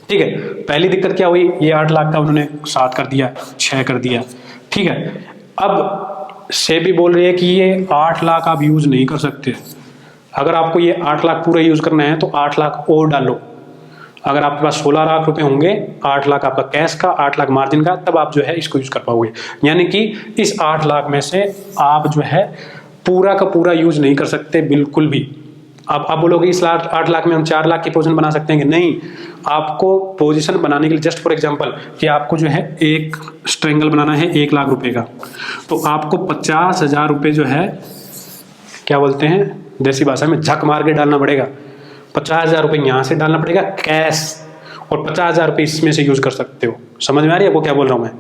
ठीक है, पहली दिक्कत क्या हुई, ये 8 लाख का उन्होंने 7 कर दिया, 6 कर दिया। ठीक है, अब सेबी बोल रही है कि ये 8 लाख आप यूज नहीं कर सकते। अगर आपको ये 8 लाख पूरा यूज करना है तो 8 लाख और डालो। अगर आपके पास 16 लाख रुपए होंगे, 8 लाख आपका कैश का, 8 लाख मार्जिन का, तब आप जो है इसको यूज कर पाओगे। यानी कि इस 8 लाख में से आप जो है पूरा का पूरा यूज नहीं कर सकते बिल्कुल भी। आप बोलोगे इस 8 लाख में हम 4 लाख की पोजीशन बना सकते हैं कि नहीं, आपको पोजीशन बनाने के लिए जस्ट फॉर एग्जांपल कि आपको जो है एक स्ट्रेंगल बनाना है 1 लाख रुपए का, तो आपको 50,000 रुपये जो है क्या बोलते हैं देसी भाषा में झक मार के डालना पड़ेगा। 50,000 रुपये यहाँ से डालना पड़ेगा कैश, और 50,000 रुपये इसमें से यूज कर सकते हो। समझ में आ रही है आपको क्या बोल रहा हूँ मैं?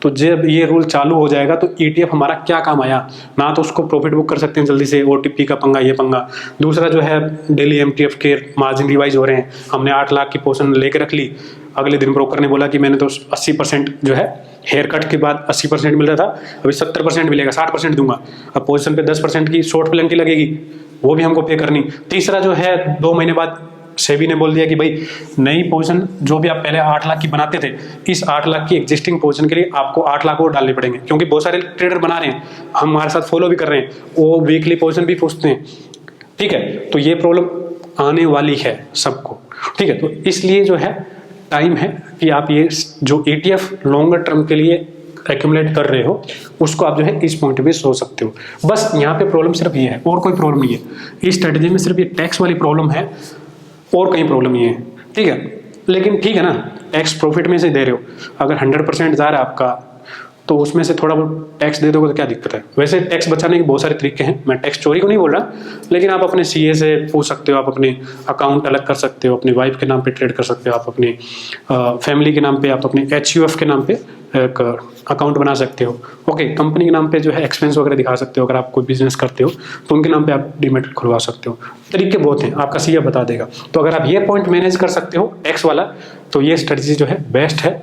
तो जब ये रूल चालू हो जाएगा तो ETF हमारा क्या काम आया, ना तो उसको प्रॉफिट बुक कर सकते हैं जल्दी से, OTP का पंगा, ये पंगा। दूसरा जो है डेली MTF के मार्जिन रिवाइज हो रहे हैं, हमने 8 लाख की पोजीशन लेके रख ली, अगले दिन ब्रोकर ने बोला कि मैंने तो 80% जो है हेयर कट के बाद 80% मिल रहा था, अभी 70% मिलेगा, 60% दूंगा। अब पोजीशन पे 10% की शॉर्ट प्लेंटी लगेगी, वो भी हमको पे करनी। तीसरा जो है 2 महीने बाद सेबी ने बोल दिया कि भाई नई पोजीशन जो भी आप पहले 8 लाख की बनाते थे, इस 8 लाख की एग्जिस्टिंग पोजीशन के लिए आपको 8 लाख और डालने पड़ेंगे, क्योंकि बहुत सारे ट्रेडर बना रहे हैं, हम हमारे साथ फॉलो भी कर रहे हैं, वो वीकली पोजीशन भी पूछते हैं। ठीक है, तो ये प्रॉब्लम आने वाली है सबको। ठीक है, तो इसलिए जो है टाइम है कि आप ये जो ETF लॉन्गर टर्म के लिए एक्यूमुलेट कर रहे हो उसको आप जो है इस पॉइंट पे सोच सकते हो। बस यहाँ पे प्रॉब्लम सिर्फ ये है, और कोई प्रॉब्लम नहीं है। इस स्ट्रेटेजी में सिर्फ ये टैक्स वाली प्रॉब्लम है, और कहीं प्रॉब्लम नहीं है। ठीक है, लेकिन ठीक है ना, टैक्स प्रॉफिट में से दे रहे हो, अगर 100% जा रहा है आपका तो उसमें से थोड़ा बहुत टैक्स दे दोगे तो क्या दिक्कत है। वैसे टैक्स बचाने के बहुत सारे तरीके हैं, मैं टैक्स चोरी को नहीं बोल रहा, लेकिन आप अपने CA से पूछ सकते हो, आप अपने अकाउंट अलग कर सकते हो, अपनी वाइफ के नाम पे ट्रेड कर सकते हो, आप अपनी फैमिली के नाम पे, आप अपने HUF के नाम पे एक अकाउंट बना सकते हो। ओके, कंपनी के नाम पे जो है एक्सपेंस वगैरह दिखा सकते हो, अगर आप कोई बिजनेस करते हो तो उनके नाम पे आप डीमैट खुलवा सकते हो। तरीके बहुत हैं, आपका CA बता देगा। तो अगर आप ये पॉइंट मैनेज कर सकते हो टैक्स वाला, तो ये स्ट्रेटजी जो है बेस्ट है,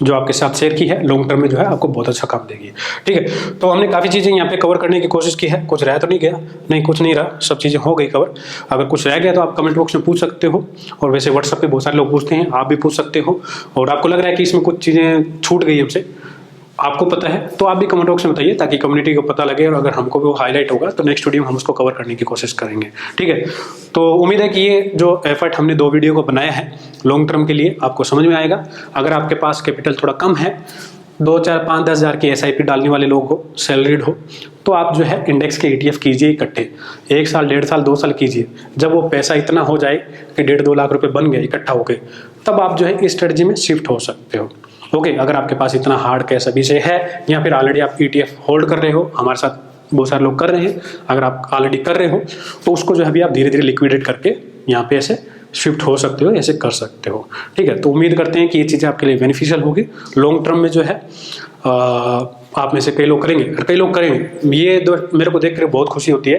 जो आपके साथ शेयर की है, लॉन्ग टर्म में जो है आपको बहुत अच्छा काम देगी। ठीक है, तो हमने काफ़ी चीज़ें यहाँ पे कवर करने की कोशिश की है। कुछ रह तो नहीं गया? नहीं, कुछ नहीं रहा, सब चीज़ें हो गई कवर। अगर कुछ रह गया तो आप कमेंट बॉक्स में पूछ सकते हो, और वैसे व्हाट्सएप पे बहुत सारे लोग पूछते हैं, आप भी पूछ सकते हो। और आपको लग रहा है कि इसमें कुछ चीज़ें छूट गई हमसे, आपको पता है, तो आप भी कमेंट बॉक्स में बताइए, ताकि कम्युनिटी को पता लगे, और अगर हमको भी वो हाईलाइट होगा तो नेक्स्ट वीडियो में हम उसको कवर करने की कोशिश करेंगे। ठीक है, तो उम्मीद है कि ये जो एफर्ट हमने 2 वीडियो को बनाया है लॉन्ग टर्म के लिए आपको समझ में आएगा। अगर आपके पास कैपिटल थोड़ा कम है, 2, 4, 5, 10 हज़ार की SIP डालने वाले लोग हो, सैलरीड हो, तो आप जो है इंडेक्स के ETF कीजिए इकट्ठे, 1 साल, 1.5 साल, 2 साल कीजिए। जब वो पैसा इतना हो जाए कि 1.5-2 लाख रुपए बन गए इकट्ठा हो गए, तब आप जो है इस स्ट्रेटजी में शिफ्ट हो सकते हो। ओके, अगर आपके पास इतना हार्ड कैश अभी से है, या फिर ऑलरेडी आप ETF होल्ड कर रहे हो, हमारे साथ बहुत सारे लोग कर रहे हैं, अगर आप ऑलरेडी कर रहे हो तो उसको जो है अभी आप धीरे धीरे लिक्विडेट करके यहाँ पे ऐसे शिफ्ट हो सकते हो, ऐसे कर सकते हो। ठीक है, तो उम्मीद करते हैं कि ये चीज़ें आपके लिए बेनिफिशियल होगी। लॉन्ग टर्म में जो है आप में से कई लोग करेंगे, और कई लोग करेंगे। ये मेरे को देख कर बहुत खुशी होती है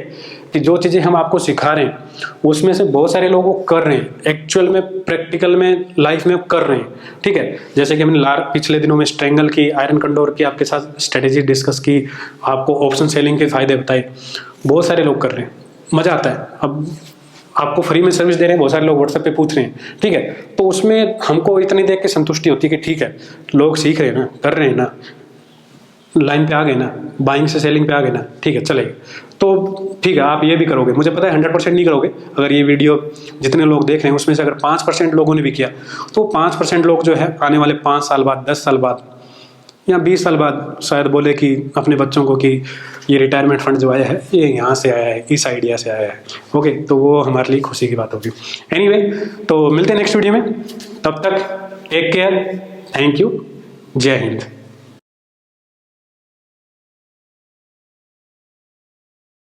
कि जो चीज़ें हम आपको सिखा रहे हैं उसमें से बहुत सारे लोग कर रहे हैं, एक्चुअल में, प्रैक्टिकल में, लाइफ में कर रहे हैं। ठीक है, जैसे कि हमने पिछले दिनों में स्ट्रेंगल की, आयरन कंडोर की आपके साथ स्ट्रेटेजी डिस्कस की, आपको ऑप्शन सेलिंग के फायदे बताए, बहुत सारे लोग कर रहे हैं, मज़ा आता है। अब आपको फ्री में सर्विस दे रहे हैं, बहुत सारे लोग व्हाट्सएप पे पूछ रहे हैं। ठीक है, तो उसमें हमको इतनी देख के संतुष्टि होती है कि ठीक है, लोग सीख रहे हैं ना, कर रहे हैं ना, लाइन पे आ गए ना, बाइंग से सेलिंग पे आ गए ना, ठीक है चलेगा। तो ठीक है, आप ये भी करोगे, मुझे पता है 100% नहीं करोगे। अगर ये वीडियो जितने लोग देख रहे हैं उसमें से अगर 5% लोगों ने भी किया, तो 5% लोग जो है आने वाले 5 साल बाद, 10 साल बाद या 20 साल बाद शायद बोले कि अपने बच्चों को कि ये रिटायरमेंट फंड जो आया है ये यहाँ से आया है, इस आइडिया से आया है। ओके, तो वो हमारे लिए खुशी की बात होगी। एनीवे, तो मिलते हैं नेक्स्ट वीडियो में, तब तक टेक केयर, थैंक यू, जय हिंद।